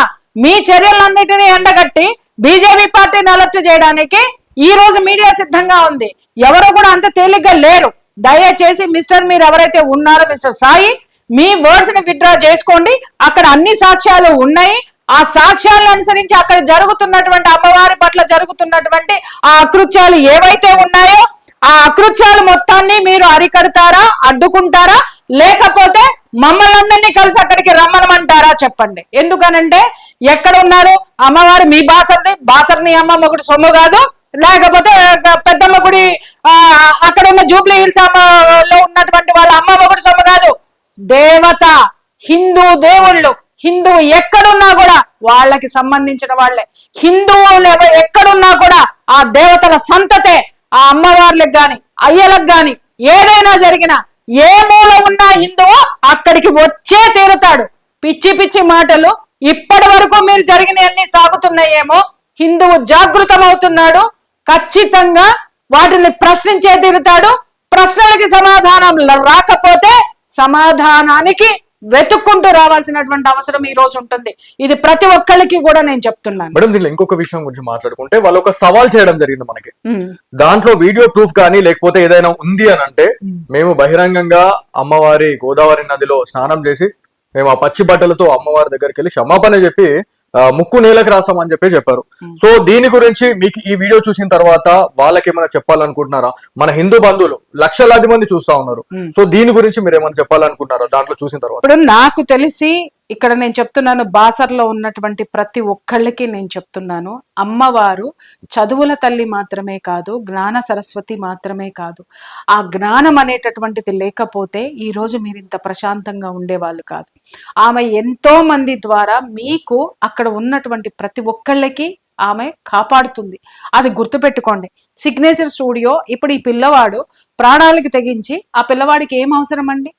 మీ చర్యలన్నిటినీ ఎండగట్టి బీజేపీ పార్టీని అలర్ట్ చేయడానికి ఈ రోజు మీడియా సిద్ధంగా ఉంది. ఎవరు కూడా అంత తేలిగ్గా లేరు. దయచేసి మిస్టర్ మీరు ఎవరైతే ఉన్నారో మిస్టర్ సాయి, మీ వర్డ్స్ ని విత్డ్రా చేసుకోండి. అక్కడ అన్ని సాక్ష్యాలు ఉన్నాయి. ఆ సాక్ష్యాలను అనుసరించి అక్కడ జరుగుతున్నటువంటి అమ్మవారి పట్ల జరుగుతున్నటువంటి ఆ అకృత్యాలు ఏవైతే ఉన్నాయో ఆ అకృత్యాలు మొత్తాన్ని మీరు అరికడతారా, అడ్డుకుంటారా, లేకపోతే మమ్మల్ని అందరినీ కలిసి అక్కడికి రమ్మనమంటారా? చెప్పండి. ఎందుకనంటే ఎక్కడ ఉన్నారు అమ్మవారు? మీ బాసర్ని అమ్మ మొగుడు సొమ్ము కాదు, లేకపోతే పెద్దమ్మ గుడి అక్కడ ఉన్న జూబ్లీ హిల్స్ లో ఉన్నటువంటి వాళ్ళ అమ్మ మొగుడు సొమ్ము కాదు. దేవత, హిందూ దేవుళ్ళు, హిందువు ఎక్కడున్నా కూడా వాళ్ళకి సంబంధించిన వాళ్ళే. హిందువులు ఎక్కడున్నా కూడా ఆ దేవతల సంతతే. ఆ అమ్మవార్లకు గాని అయ్యలకు గాని ఏదైనా జరిగినా ఏ మూల ఉన్నా హిందువు అక్కడికి వచ్చే తీరుతాడు. పిచ్చి పిచ్చి మాటలు ఇప్పటి వరకు మీరు జరిగినవన్నీ సాగుతున్నాయేమో. హిందువు జాగృతమవుతున్నాడు, ఖచ్చితంగా వాటిని ప్రశ్నించే తీరుతాడు. ప్రశ్నలకి సమాధానం రాకపోతే సమాధానానికి వెతుక్కుంటూ రావాల్సినటువంటి అవసరం ఈ రోజు ఉంటుంది. ఇది ప్రతి ఒక్కరికి కూడా నేను చెప్తున్నాను. మేడం, దీనిలో ఇంకొక విషయం గురించి మాట్లాడుకుంటే వాళ్ళు ఒక సవాల్ చేయడం జరిగింది మనకి. దాంట్లో వీడియో ప్రూఫ్ కానీ లేకపోతే ఏదైనా ఉంది అని అంటే మేము బహిరంగంగా అమ్మవారి గోదావరి నదిలో స్నానం చేసి మేము ఆ పచ్చి బట్టలతో అమ్మవారి దగ్గరికి వెళ్ళి క్షమాపణ చెప్పి ముక్కు నేలకు రాస్తామని చెప్పారు. సో దీని గురించి మీకు ఈ వీడియో చూసిన తర్వాత వాళ్ళకి ఏమైనా చెప్పాలనుకుంటున్నారా? మన హిందూ బంధువులు లక్షలాది మంది చూస్తా ఉన్నారు. సో దీని గురించి మీరు ఏమైనా చెప్పాలనుకుంటున్నారా దాంట్లో చూసిన తర్వాత? ఇప్పుడు నాకు తెలిసి ఇక్కడ నేను చెప్తున్నాను, బాసర్లో ఉన్నటువంటి ప్రతి ఒక్కళ్ళకి నేను చెప్తున్నాను, అమ్మవారు చదువుల తల్లి మాత్రమే కాదు, జ్ఞాన సరస్వతి మాత్రమే కాదు. ఆ జ్ఞానం అనేటటువంటిది లేకపోతే ఈ రోజు మీరు ఇంత ప్రశాంతంగా ఉండేవాళ్ళు కాదు. ఆమె ఎంతో మంది ద్వారా మీకు అక్కడ ఉన్నటువంటి ప్రతి ఒక్కళ్ళకి ఆమె కాపాడుతుంది. అది గుర్తుపెట్టుకోండి. సిగ్నేచర్ స్టూడియో ఇప్పుడు ఈ పిల్లవాడు ప్రాణాలకి తెగించి, ఆ పిల్లవాడికి ఏం అవసరం అండి?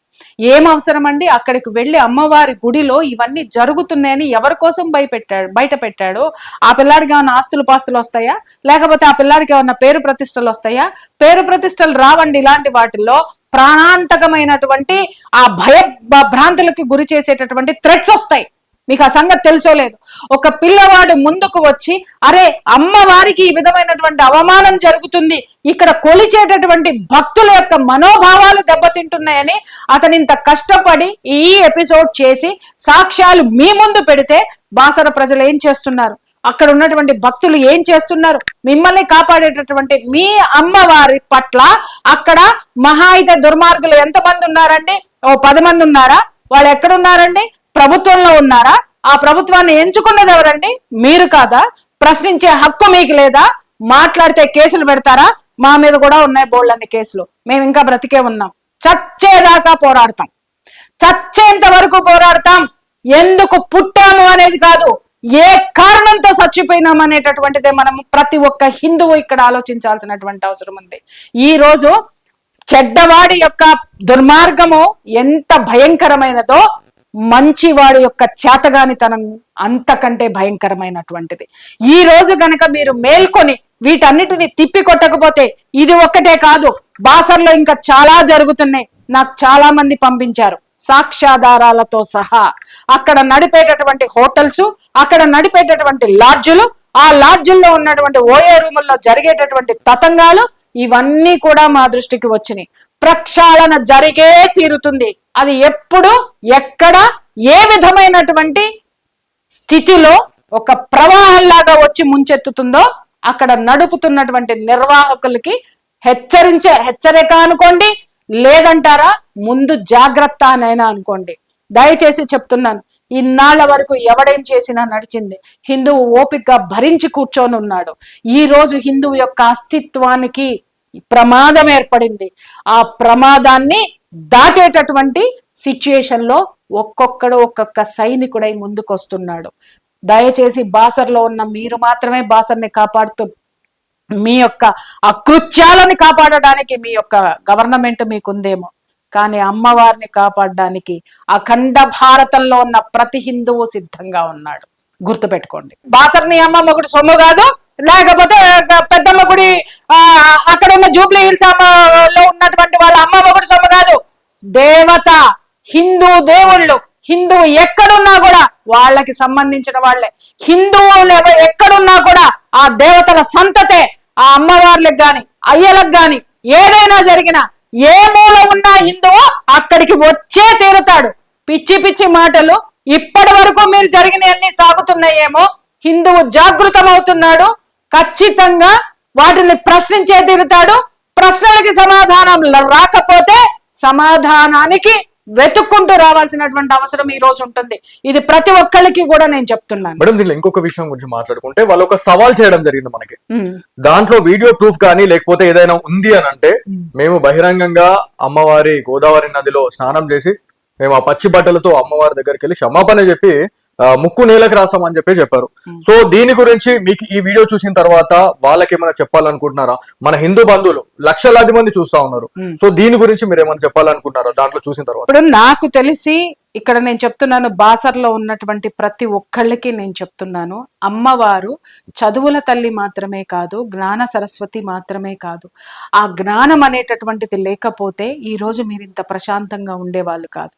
ఏం అవసరం అండి? అక్కడికి వెళ్ళి అమ్మవారి గుడిలో ఇవన్నీ జరుగుతున్నాయని ఎవరి కోసం బయట పెట్టాడు? ఆ పిల్లాడికి ఏమన్నా ఆస్తులు పాస్తులు వస్తాయా? లేకపోతే ఆ పిల్లాడికి ఏమన్నా పేరు ప్రతిష్టలు వస్తాయా? పేరు ప్రతిష్టలు రావండి. ఇలాంటి వాటిల్లో ప్రాణాంతకమైనటువంటి ఆ భ్రాంతులకి గురి చేసేటటువంటి థ్రెట్స్ వస్తాయి. మీకు ఆ సంగతి తెలుసో లేదు. ఒక పిల్లవాడు ముందుకు వచ్చి, అరే అమ్మవారికి ఈ విధమైనటువంటి అవమానం జరుగుతుంది, ఇక్కడ కొలిచేటటువంటి భక్తుల యొక్క మనోభావాలు దెబ్బతింటున్నాయని అతను ఇంత కష్టపడి ఈ ఎపిసోడ్ చేసి సాక్ష్యాలు మీ ముందు పెడితే బాసర ప్రజలు ఏం చేస్తున్నారు? అక్కడ ఉన్నటువంటి భక్తులు ఏం చేస్తున్నారు? మిమ్మల్ని కాపాడేటటువంటి మీ అమ్మవారి పట్ల అక్కడ మహా అయితే దుర్మార్గులు ఎంతమంది ఉన్నారండి? 10 మంది ఉన్నారా? వాళ్ళు ఎక్కడున్నారండి? ప్రభుత్వంలో ఉన్నారా? ఆ ప్రభుత్వాన్ని ఎంచుకున్నది ఎవరండి? మీరు కాదా? ప్రశ్నించే హక్కు మీకు లేదా? మాట్లాడితే కేసులు పెడతారా? మా మీద కూడా ఉన్నాయి బోళ్ళన్ని కేసులు. మేము ఇంకా బ్రతికే ఉన్నాం. చచ్చేదాకా పోరాడతాం. చచ్చేంత వరకు పోరాడతాం. ఎందుకు పుట్టాము అనేది కాదు, ఏ కారణంతో చచ్చిపోయినాం అనేటటువంటిదే మనం ప్రతి ఒక్క హిందువు ఇక్కడ ఆలోచించాల్సినటువంటి అవసరం ఉంది. ఈ రోజు చెడ్డవాడి యొక్క దుర్మార్గము ఎంత భయంకరమైనదో మంచివాడి యొక్క చేతగానితనం అంతకంటే భయంకరమైనటువంటిది. ఈ రోజు గనక మీరు మేల్కొని వీటన్నిటిని తిప్పి కొట్టకపోతే, ఇది ఒక్కటే కాదు, బాసర్లో ఇంకా చాలా జరుగుతున్నాయి. నాకు చాలా మంది పంపించారు సాక్ష్యాధారాలతో సహా. అక్కడ నడిపేటటువంటి హోటల్స్, అక్కడ నడిపేటటువంటి లాడ్జులు, ఆ లాడ్జుల్లో ఉన్నటువంటి ఓయే రూముల్లో జరిగేటటువంటి తతంగాలు, ఇవన్నీ కూడా మా దృష్టికి వచ్చినాయి. ప్రక్షాళన జరిగే తీరుతుంది. అది ఎప్పుడు, ఎక్కడ, ఏ విధమైనటువంటి స్థితిలో ఒక ప్రవాహంలాగా వచ్చి ముంచెత్తుతుందో అక్కడ నడుపుతున్నటువంటి నిర్వాహకులకి హెచ్చరిక అనుకోండి, లేదంటారా ముందు జాగ్రత్త అనైనా అనుకోండి. దయచేసి చెప్తున్నాను, ఇన్నాళ్ల వరకు ఎవడేం చేసినా నడిచింది. హిందువు ఓపికగా భరించి కూర్చొని ఉన్నాడు. ఈ రోజు హిందువు యొక్క అస్తిత్వానికి ప్రమాదం ఏర్పడింది. ఆ ప్రమాదాన్ని దాటేటటువంటి సిచ్యుయేషన్ లో ఒక్కొక్క సైనికుడై ముందుకొస్తున్నాడు. దయచేసి బాసర్లో ఉన్న మీరు మాత్రమే బాసర్ని కాపాడుతూ, మీ యొక్క అకృత్యాలని కాపాడడానికి మీ యొక్క గవర్నమెంట్ మీకుందేమో, కానీ అమ్మవారిని కాపాడడానికి అఖండ భారతంలో ఉన్న ప్రతి హిందువు సిద్ధంగా ఉన్నాడు. గుర్తుపెట్టుకోండి. బాసర్ని అమ్మ మొగుడు సొమ్ము కాదు, లేకపోతే పెద్దమ్మ గుడి అక్కడ ఉన్న జూబ్లీ హిల్స్ లో ఉన్నటువంటి వాళ్ళ అమ్మ మొగుడు సొమ్ము కాదు. దేవత, హిందూ దేవుళ్ళు, హిందువు ఎక్కడున్నా కూడా వాళ్ళకి సంబంధించిన వాళ్ళే. హిందువులు ఎక్కడున్నా కూడా ఆ దేవతల సంతతే. ఆ అమ్మవార్లకు గాని అయ్యలకు గాని ఏదైనా జరిగినా, ఏ మూల ఉన్నా హిందువు అక్కడికి వచ్చే తీరుతాడు. పిచ్చి పిచ్చి మాటలు ఇప్పటి వరకు మీరు జరిగినవన్నీ సాగుతున్నాయేమో, హిందువు జాగృతమవుతున్నాడు. ఖచ్చితంగా వాటిని ప్రశ్నించే తీరుతాడు. ప్రశ్నలకి సమాధానం రాకపోతే సమాధానానికి వెతుక్కుంటూ రావాల్సినటువంటి అవసరం ఈ రోజు ఉంటుంది. ఇది ప్రతి ఒక్కరికి కూడా నేను చెప్తున్నాను. మేడం, దీనిలో ఇంకొక విషయం గురించి మాట్లాడుకుంటే, వాళ్ళు ఒక సవాల్ చేయడం జరిగింది మనకి. దాంట్లో వీడియో ప్రూఫ్ కానీ లేకపోతే ఏదైనా ఉంది అని అంటే, మేము బహిరంగంగా అమ్మవారి గోదావరి నదిలో స్నానం చేసి మేము ఆ పచ్చి బట్టలతో అమ్మవారి దగ్గరికి వెళ్ళి క్షమాపణ చెప్పి ముక్కు నేలకు రాసామని చెప్పారు. సో దీని గురించి మీకు ఈ వీడియో చూసిన తర్వాత వాళ్ళకి ఏమైనా చెప్పాలనుకుంటున్నారా? మన హిందూ బంధువులు లక్షలాది మంది చూస్తా ఉన్నారు. సో దీని గురించి మీరు ఏమైనా చెప్పాలనుకుంటున్నారా దాంట్లో చూసిన తర్వాత? ఇప్పుడు నాకు తెలిసి ఇక్కడ నేను చెప్తున్నాను, బాసర్లో ఉన్నటువంటి ప్రతి ఒక్కళ్ళకి నేను చెప్తున్నాను, అమ్మవారు చదువుల తల్లి మాత్రమే కాదు, జ్ఞాన సరస్వతి మాత్రమే కాదు. ఆ జ్ఞానం అనేటటువంటిది లేకపోతే ఈ రోజు మీరు ఇంత ప్రశాంతంగా ఉండేవాళ్ళు కాదు.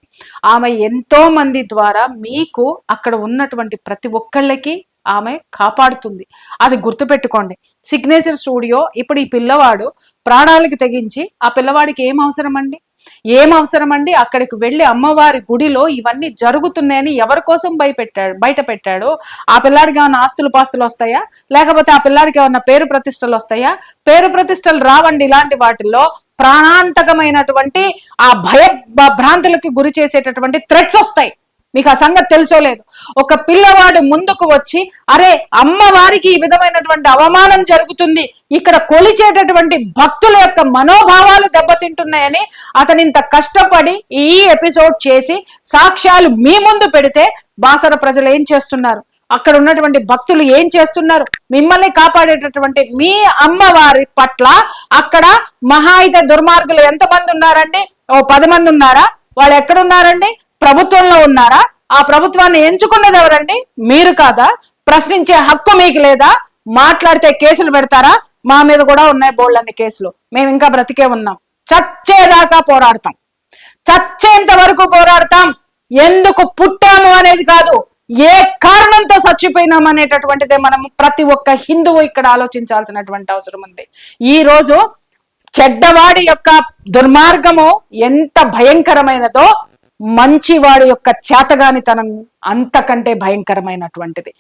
ఆమె ఎంతో మంది ద్వారా మీకు అక్కడ ఉన్నటువంటి ప్రతి ఒక్కళ్ళకి ఆమె కాపాడుతుంది. అది గుర్తుపెట్టుకోండి. సిగ్నేచర్ స్టూడియో ఇప్పుడు ఈ పిల్లవాడు ప్రాణాలకి తెగించి, ఆ పిల్లవాడికి ఏం అవసరం అండి? అక్కడికి వెళ్ళి అమ్మవారి గుడిలో ఇవన్నీ జరుగుతున్నాయని ఎవరి కోసం బయట పెట్టాడు? ఆ పిల్లాడికి ఏమన్నా ఆస్తులు పాస్తులు వస్తాయా? లేకపోతే ఆ పిల్లాడికి ఏమన్నా పేరు ప్రతిష్టలు వస్తాయా? పేరు ప్రతిష్టలు రావండి. ఇలాంటి వాటిల్లో ప్రాణాంతకమైనటువంటి ఆ భ్రాంతులకి గురి చేసేటటువంటి థ్రెట్స్ వస్తాయి. మీకు ఆ సంగతి తెలుసో లేదు. ఒక పిల్లవాడు ముందుకు వచ్చి, అరే అమ్మవారికి ఈ విధమైనటువంటి అవమానం జరుగుతుంది, ఇక్కడ కొలిచేటటువంటి భక్తుల యొక్క మనోభావాలు దెబ్బతింటున్నాయని అతను ఇంత కష్టపడి ఈ ఎపిసోడ్ చేసి సాక్ష్యాలు మీ ముందు పెడితే బాసర ప్రజలు ఏం చేస్తున్నారు? అక్కడ ఉన్నటువంటి భక్తులు ఏం చేస్తున్నారు? మిమ్మల్ని కాపాడేటటువంటి మీ అమ్మవారి పట్ల అక్కడ మహా అయితే దుర్మార్గులు ఎంతమంది ఉన్నారండి? 10 మంది ఉన్నారా? వాళ్ళు ఎక్కడున్నారండి? ప్రభుత్వంలో ఉన్నారా? ఆ ప్రభుత్వాన్ని ఎంచుకున్నది ఎవరండి? మీరు కాదా? ప్రశ్నించే హక్కు మీకు లేదా? మాట్లాడితే కేసులు పెడతారా? మా మీద కూడా ఉన్నాయి బోళ్ళన్ని కేసులు. మేము ఇంకా బ్రతికే ఉన్నాం. చచ్చేదాకా పోరాడతాం, చచ్చేంత వరకు పోరాడతాం. ఎందుకు పుట్టాము అనేది కాదు, ఏ కారణంతో చచ్చిపోయినాం అనేటటువంటిదే మనం ప్రతి ఒక్క హిందువు ఇక్కడ ఆలోచించాల్సినటువంటి అవసరం ఉంది. ఈ రోజు చెడ్డవాడి యొక్క దుర్మార్గము ఎంత భయంకరమైనదో మంచివాడి యొక్క చేతగానితనం అంతకంటే భయంకరమైనటువంటిది.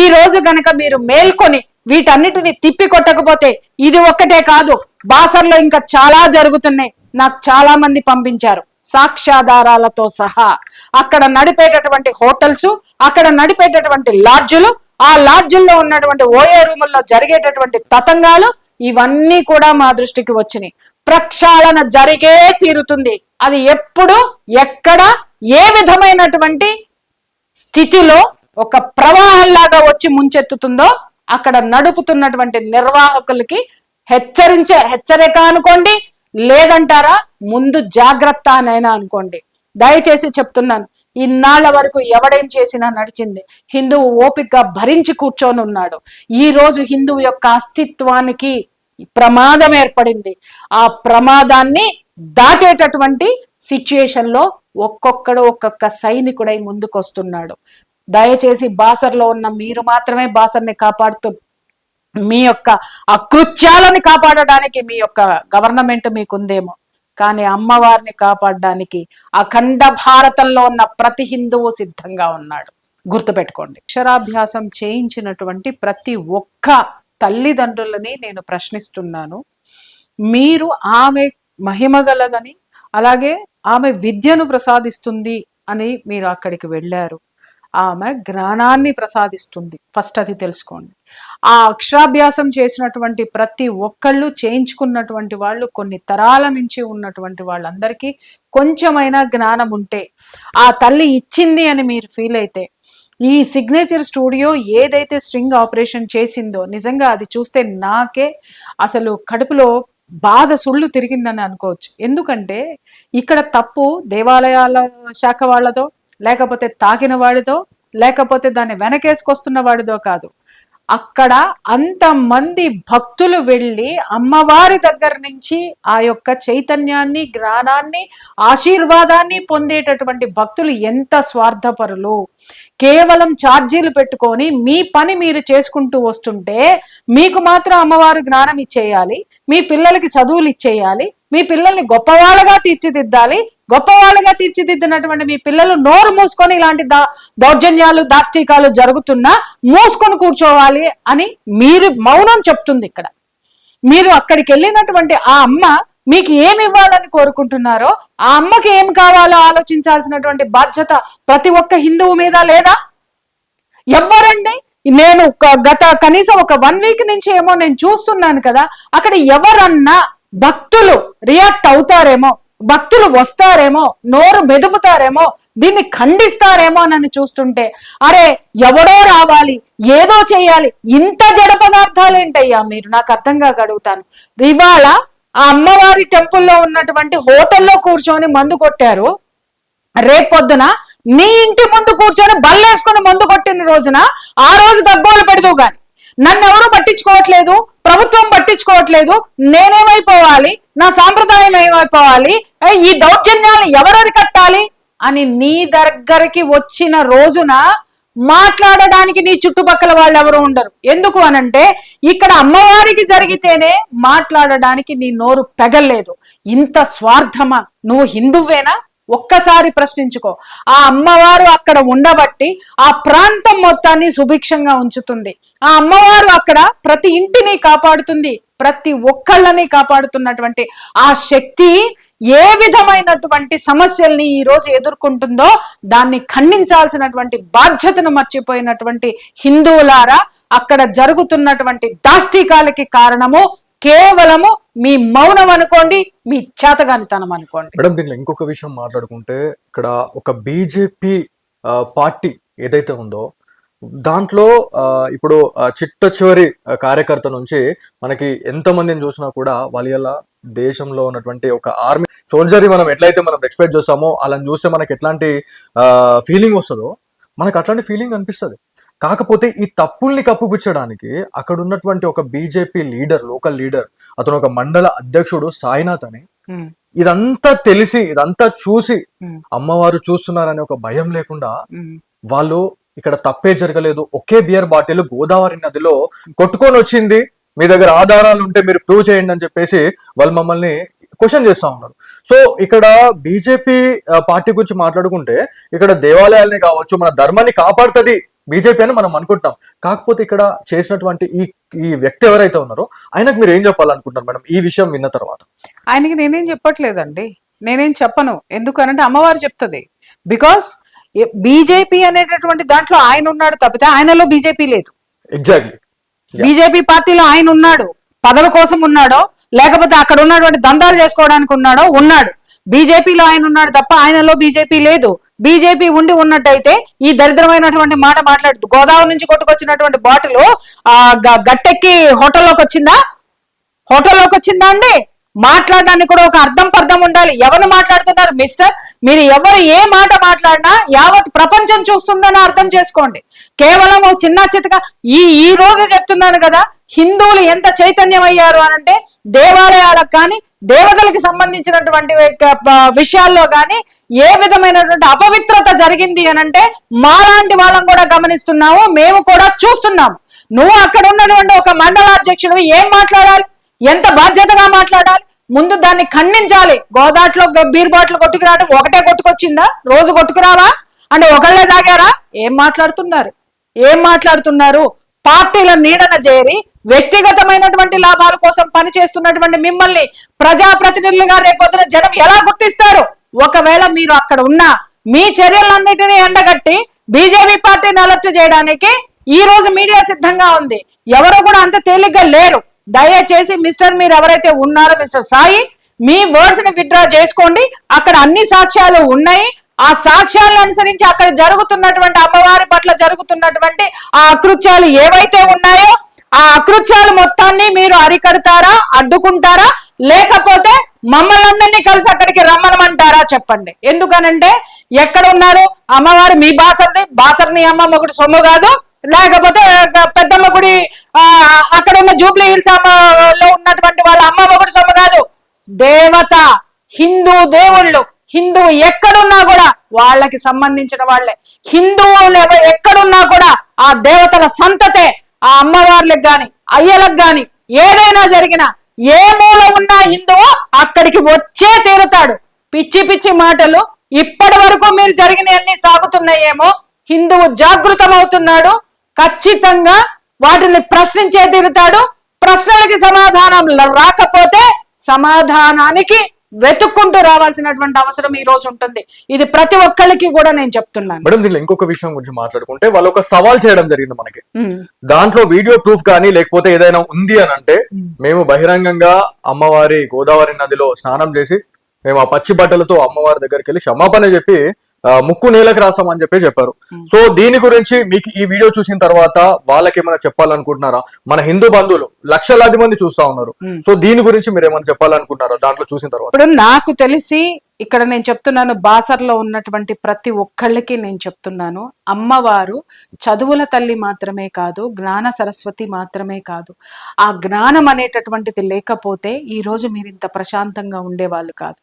ఈ రోజు గనక మీరు మేల్కొని వీటన్నిటిని తిప్పి కొట్టకపోతే, ఇది ఒక్కటే కాదు, బాసర్లో ఇంకా చాలా జరుగుతున్నాయి. నాకు చాలా మంది పంపించారు సాక్ష్యాధారాలతో సహా. అక్కడ నడిపేటటువంటి హోటల్స్, అక్కడ నడిపేటటువంటి లాడ్జులు, ఆ లాడ్జుల్లో ఉన్నటువంటి ఓఏ రూముల్లో జరిగేటటువంటి తతంగాలు, ఇవన్నీ కూడా మా దృష్టికి వచ్చినాయి. ప్రక్షాళన జరిగే తీరుతుంది. అది ఎప్పుడు, ఎక్కడ, ఏ విధమైనటువంటి స్థితిలో ఒక ప్రవాహంలాగా వచ్చి ముంచెత్తుతుందో అక్కడ నడుపుతున్నటువంటి నిర్వాహకులకి హెచ్చరిక అనుకోండి, లేదంటారా ముందు జాగ్రత్త అనైనా అనుకోండి. దయచేసి చెప్తున్నాను, ఇన్నాళ్ల వరకు ఎవడేం చేసినా నడిచింది. హిందువు ఓపికగా భరించి కూర్చొని ఉన్నాడు. ఈ రోజు హిందువు యొక్క అస్తిత్వానికి ప్రమాదం ఏర్పడింది. ఆ ప్రమాదాన్ని దాటేటటువంటి సిచ్యుయేషన్ లో ఒక్కొక్క సైనికుడై ముందుకొస్తున్నాడు. దయచేసి బాసర్లో ఉన్న మీరు మాత్రమే బాసర్ని కాపాడుతూ, మీ యొక్క అకృత్యాలని కాపాడడానికి మీ యొక్క గవర్నమెంట్ మీకుందేమో, కానీ అమ్మవారిని కాపాడడానికి అఖండ భారతంలో ఉన్న ప్రతి హిందువు సిద్ధంగా ఉన్నాడు. గుర్తుపెట్టుకోండి. అక్షరాభ్యాసం చేయించినటువంటి ప్రతి ఒక్క తల్లిదండ్రులని నేను ప్రశ్నిస్తున్నాను. మీరు ఆమె మహిమగలదని, అలాగే ఆమె విద్యను ప్రసాదిస్తుంది అని మీరు అక్కడికి వెళ్ళారు. ఆమె జ్ఞానాన్ని ప్రసాదిస్తుంది, ఫస్ట్ అది తెలుసుకోండి. ఆ అక్షరాభ్యాసం చేసినటువంటి ప్రతి ఒక్కళ్ళు, చేయించుకున్నటువంటి వాళ్ళు, కొన్ని తరాల నుంచి ఉన్నటువంటి వాళ్ళందరికీ కొంచెమైనా జ్ఞానం ఉంటే, ఆ తల్లి ఇచ్చింది అని మీరు ఫీల్ అయితే, ఈ సిగ్నేచర్ స్టూడియో ఏదైతే స్ట్రింగ్ ఆపరేషన్ చేసిందో, నిజంగా అది చూస్తే నాకే అసలు కడుపులో బాధ సుళ్ళు తిరిగిందని అనుకోవచ్చు. ఎందుకంటే ఇక్కడ తప్పు దేవాలయాల శాఖ వాళ్ళదో, లేకపోతే తాకిన వాడిదో, లేకపోతే దాన్ని వెనకేసుకొస్తున్న వాడిదో కాదు. అక్కడ అంతమంది భక్తులు వెళ్ళి అమ్మవారి దగ్గర నుంచి ఆ యొక్క చైతన్యాన్ని, జ్ఞానాన్ని, ఆశీర్వాదాన్ని పొందేటటువంటి భక్తులు ఎంత స్వార్థపరులు. కేవలం ఛార్జీలు పెట్టుకొని మీ పని మీరు చేసుకుంటూ వస్తుంటే, మీకు మాత్రం అమ్మవారు జ్ఞానం ఇచ్చేయాలి, మీ పిల్లలకి చదువులు ఇచ్చేయాలి, మీ పిల్లల్ని గొప్పవాళ్ళగా తీర్చిదిద్దాలి. గొప్పవాళ్ళుగా తీర్చిదిద్దినటువంటి మీ పిల్లలు నోరు మూసుకొని ఇలాంటి దౌర్జన్యాలు, దాష్టికాలు జరుగుతున్నా మూసుకొని కూర్చోవాలి అని మీరు మౌనం చెప్తుంది. ఇక్కడ మీరు అక్కడికి వెళ్ళినటువంటి ఆ అమ్మ మీకు ఏమి ఇవ్వాలని కోరుకుంటున్నారో, ఆ అమ్మకి ఏం కావాలో ఆలోచించాల్సినటువంటి బాధ్యత ప్రతి ఒక్క హిందువు మీద లేదా? ఎవరండి? నేను గత కనీసం ఒక 1 వీక్ నుంచి ఏమో నేను చూస్తున్నాను కదా, అక్కడ ఎవరన్నా భక్తులు రియాక్ట్ అవుతారేమో, భక్తులు వస్తారేమో, నోరు మెదుపుతారేమో, దీన్ని ఖండిస్తారేమో నన్ను చూస్తుంటే, అరే ఎవడో రావాలి, ఏదో చేయాలి, ఇంత జడ పదార్థాలు ఏంటయ్యా మీరు? నాకు అర్థంగా అడుగుతాను. ఇవాళ ఆ అమ్మవారి టెంపుల్లో ఉన్నటువంటి హోటల్లో కూర్చొని మందు కొట్టారు, రేపొద్దున నీ ఇంటి ముందు కూర్చొని బల్లేసుకుని మందు కొట్టిన రోజున ఆ రోజు గగ్గోలు పెడదు గాని, నన్ను ఎవరు పట్టించుకోవట్లేదు, ప్రభుత్వం పట్టించుకోవట్లేదు, నేనేమైపోవాలి, నా సాంప్రదాయం ఏమైపోవాలి, ఈ దౌర్జన్యాలను ఎవరది కట్టాలి అని నీ దగ్గరికి వచ్చిన రోజున మాట్లాడడానికి నీ చుట్టుపక్కల వాళ్ళు ఎవరు ఉండరు. ఎందుకు అనంటే ఇక్కడ అమ్మవారికి జరిగితేనే మాట్లాడడానికి నీ నోరు పెగల్లేదు. ఇంత స్వార్థమా? నువ్వు హిందువేనా? ఒక్కసారి ప్రశ్నించుకో. ఆ అమ్మవారు అక్కడ ఉండబట్టి ఆ ప్రాంతం మొత్తాన్ని సుభిక్షంగా ఉంచుతుంది. ఆ అమ్మవారు అక్కడ ప్రతి ఇంటిని కాపాడుతుంది, ప్రతి ఒక్కళ్ళని కాపాడుతున్నటువంటి ఆ శక్తి ఏ విధమైనటువంటి సమస్యల్ని ఈ రోజు ఎదుర్కొంటుందో దాన్ని ఖండించాల్సినటువంటి బాధ్యతను మర్చిపోయినటువంటి హిందువులారా, అక్కడ జరుగుతున్నటువంటి దాష్టికాలకి కారణము కేవలము మీ మౌనం అనుకోండి, మీ చేతగానితనం అనుకోండి. మేడం, దీనిలో ఇంకొక విషయం మాట్లాడుకుంటే, ఇక్కడ ఒక బీజేపీ పార్టీ ఏదైతే ఉందో దాంట్లో ఇప్పుడు చిట్ట చివరి కార్యకర్త నుంచి మనకి ఎంతమందిని చూసినా కూడా వాళ్ళ దేశంలో ఉన్నటువంటి ఒక ఆర్మీ సోల్జర్ మనం ఎట్లయితే మనం ఎక్స్పెక్ట్ చేస్తామో అలా చూస్తే మనకి ఎట్లాంటి ఫీలింగ్ వస్తుందో మనకు అట్లాంటి ఫీలింగ్ అనిపిస్తుంది. కాకపోతే ఈ తప్పుల్ని కప్పుపుచ్చడానికి అక్కడ ఉన్నటువంటి ఒక బీజేపీ లీడర్, లోకల్ లీడర్, అతను ఒక మండల అధ్యక్షుడు సాయినాథ్ అని, ఇదంతా తెలిసి ఇదంతా చూసి అమ్మవారు చూస్తున్నారనే ఒక భయం లేకుండా వాళ్ళు ఇక్కడ తప్పే జరగలేదు, ఒకే బియర్ బాటిల్ గోదావరి నదిలో కొట్టుకొని వచ్చింది, మీ దగ్గర ఆధారాలు ఉంటే మీరు ప్రూవ్ చేయండి అని చెప్పేసి వాళ్ళు మమ్మల్ని క్వశ్చన్ చేస్తా ఉన్నారు. సో ఇక్కడ బీజేపీ పార్టీ గురించి మాట్లాడుకుంటే ఇక్కడ దేవాలయాల్ని కావచ్చు, మన ధర్మాన్ని కాపాడుతుంది బీజేపీ అని మనం అనుకుంటాం. కాకపోతే ఇక్కడ చేసినటువంటి ఈ వ్యక్తి ఎవరైతే ఉన్నారో ఆయనకు మీరు ఏం చెప్పాలనుకుంటున్నారు మేడం ఈ విషయం విన్న తర్వాత? ఆయనకి నేనేం చెప్పట్లేదండి, నేనేం చెప్పను. ఎందుకనంటే అమ్మవారు చెప్తుంది. బికాస్ బీజేపీ అనేటటువంటి దాంట్లో ఆయన ఉన్నాడు తప్పితే ఆయనలో బీజేపీ లేదు. ఎగ్జాక్ట్లీ. బీజేపీ పార్టీలో ఆయన ఉన్నాడు, పదవి కోసం ఉన్నాడో లేకపోతే అక్కడ ఉన్నటువంటి దందాలు చేసుకోవడానికి ఉన్నాడు. బీజేపీలో ఆయన ఉన్నాడు తప్ప ఆయనలో బీజేపీ లేదు. బీజేపీ ఉండి ఉన్నట్టయితే ఈ దరిద్రమైనటువంటి మాట మాట్లాడుతూ గోదావరి నుంచి కొట్టుకొచ్చినటువంటి బాటిల్ గట్టెక్కి హోటల్లోకి వచ్చిందా అండి? మాట్లాడడానికి కూడా ఒక అర్థం పర్థం ఉండాలి. ఎవరు మాట్లాడుతున్నారు మిస్టర్? మీరు ఎవరు ఏ మాట మాట్లాడినా యావత్ ప్రపంచం చూస్తుందని అర్థం చేసుకోండి. కేవలం చిన్న చితక ఈ రోజు చెప్తున్నాను కదా, హిందువులు ఎంత చైతన్యం అయ్యారు అనంటే దేవాలయాలకు కానీ దేవతలకు సంబంధించినటువంటి విషయాల్లో కానీ ఏ విధమైనటువంటి అపవిత్రత జరిగింది అనంటే మాలాంటి వాళ్ళం కూడా గమనిస్తున్నాము, మేము కూడా చూస్తున్నాము. నువ్వు అక్కడ ఉన్నటువంటి ఒక మండలాధ్యక్షుడు ఏం మాట్లాడాలి, ఎంత బాధ్యతగా మాట్లాడాలి? ముందు దాన్ని ఖండించాలి. గోదాట్లో బీర్ బాటిల్ కొట్టుకురావడం ఒకటే కొట్టుకొచ్చిందా? రోజు కొట్టుకురావా అంటే ఒకళ్ళే తాగారా? ఏం మాట్లాడుతున్నారు? పార్టీల నీడన చేరి వ్యక్తిగతమైనటువంటి లాభాల కోసం పనిచేస్తున్నటువంటి మిమ్మల్ని ప్రజాప్రతినిధులుగా రేపొద్దున జనం ఎలా గుర్తిస్తారు? ఒకవేళ మీరు అక్కడ ఉన్న మీ చర్యలన్నిటినీ ఎండగట్టి బీజేపీ పార్టీని అలర్ట్ చేయడానికి ఈ రోజు మీడియా సిద్ధంగా ఉంది. ఎవరు కూడా అంత తేలిగ్గా లేరు. దయచేసి మిస్టర్ మీరు ఎవరైతే ఉన్నారో మిస్టర్ సాయి, మీ వర్డ్స్ ని విత్డ్రా చేసుకోండి. అక్కడ అన్ని సాక్ష్యాలు ఉన్నాయి. ఆ సాక్ష్యాలను అనుసరించి అక్కడ జరుగుతున్నటువంటి అమ్మవారి పట్ల జరుగుతున్నటువంటి ఆ అకృత్యాలు ఏవైతే ఉన్నాయో ఆ అకృత్యాలు మొత్తాన్ని మీరు అరికడతారా, అడ్డుకుంటారా, లేకపోతే మమ్మల్ని అందరినీ కలిసి అక్కడికి రమ్మనమంటారా? చెప్పండి. ఎందుకనంటే ఎక్కడ ఉన్నారు అమ్మవారు? మీ బాసర్ని అమ్మ మొగుడు సొమ్ము కాదు, లేకపోతే పెద్దమ్మ గుడి అక్కడ ఉన్న జూబ్లీ హిల్స్ లో ఉన్నటువంటి వాళ్ళ అమ్మ మొగుడు సొమ్ము కాదు. దేవత, హిందూ దేవుళ్ళు, హిందువు ఎక్కడున్నా కూడా వాళ్ళకి సంబంధించిన వాళ్ళే. హిందువులు ఎక్కడున్నా కూడా ఆ దేవతల సంతతే. ఆ అమ్మవార్లకు గాని అయ్యలకు గాని ఏదైనా జరిగినా ఏ మూల ఉన్నా హిందువు అక్కడికి వచ్చే తీరుతాడు. పిచ్చి మాటలు ఇప్పటి వరకు మీరు జరిగినవన్నీ సాగుతున్నాయేమో. హిందువు జాగృతమవుతున్నాడు, ఖచ్చితంగా వాటిని ప్రశ్నించే తీరుతాడు. ప్రశ్నలకి సమాధానం రాకపోతే సమాధానానికి వెతుక్కుంటూ రావాల్సినటువంటి అవసరం ఈ రోజు ఉంటుంది. ఇది ప్రతి ఒక్కరికి కూడా నేను చెప్తున్నాను. మేడం దీనిలో ఇంకొక విషయం గురించి మాట్లాడుకుంటే వాళ్ళు ఒక సవాల్ చేయడం జరిగింది మనకి. దాంట్లో వీడియో ప్రూఫ్ కానీ లేకపోతే ఏదైనా ఉంది అని అంటే మేము బహిరంగంగా అమ్మవారి గోదావరి నదిలో స్నానం చేసి మేము ఆ పచ్చి బట్టలతో అమ్మవారి దగ్గరికి వెళ్ళి క్షమాపణ చెప్పి ముక్కు నేలకు రాస్తామని చెప్పారు. సో దీని గురించి మీకు ఈ వీడియో చూసిన తర్వాత వాళ్ళకి ఏమైనా చెప్పాలనుకుంటున్నారా? మన హిందూ బంధువులు లక్షలాది మంది చూస్తా ఉన్నారు. సో దీని గురించి మీరు ఏమైనా చెప్పాలనుకుంటున్నారా దాంట్లో చూసిన తర్వాత? ఇప్పుడు నాకు తెలిసి ఇక్కడ నేను చెప్తున్నాను, బాసర్లో ఉన్నటువంటి ప్రతి ఒక్కళ్ళకి నేను చెప్తున్నాను, అమ్మవారు చదువుల తల్లి మాత్రమే కాదు, జ్ఞాన సరస్వతి మాత్రమే కాదు. ఆ జ్ఞానం అనేటటువంటిది లేకపోతే ఈ రోజు మీరు ఇంత ప్రశాంతంగా ఉండేవాళ్ళు కాదు.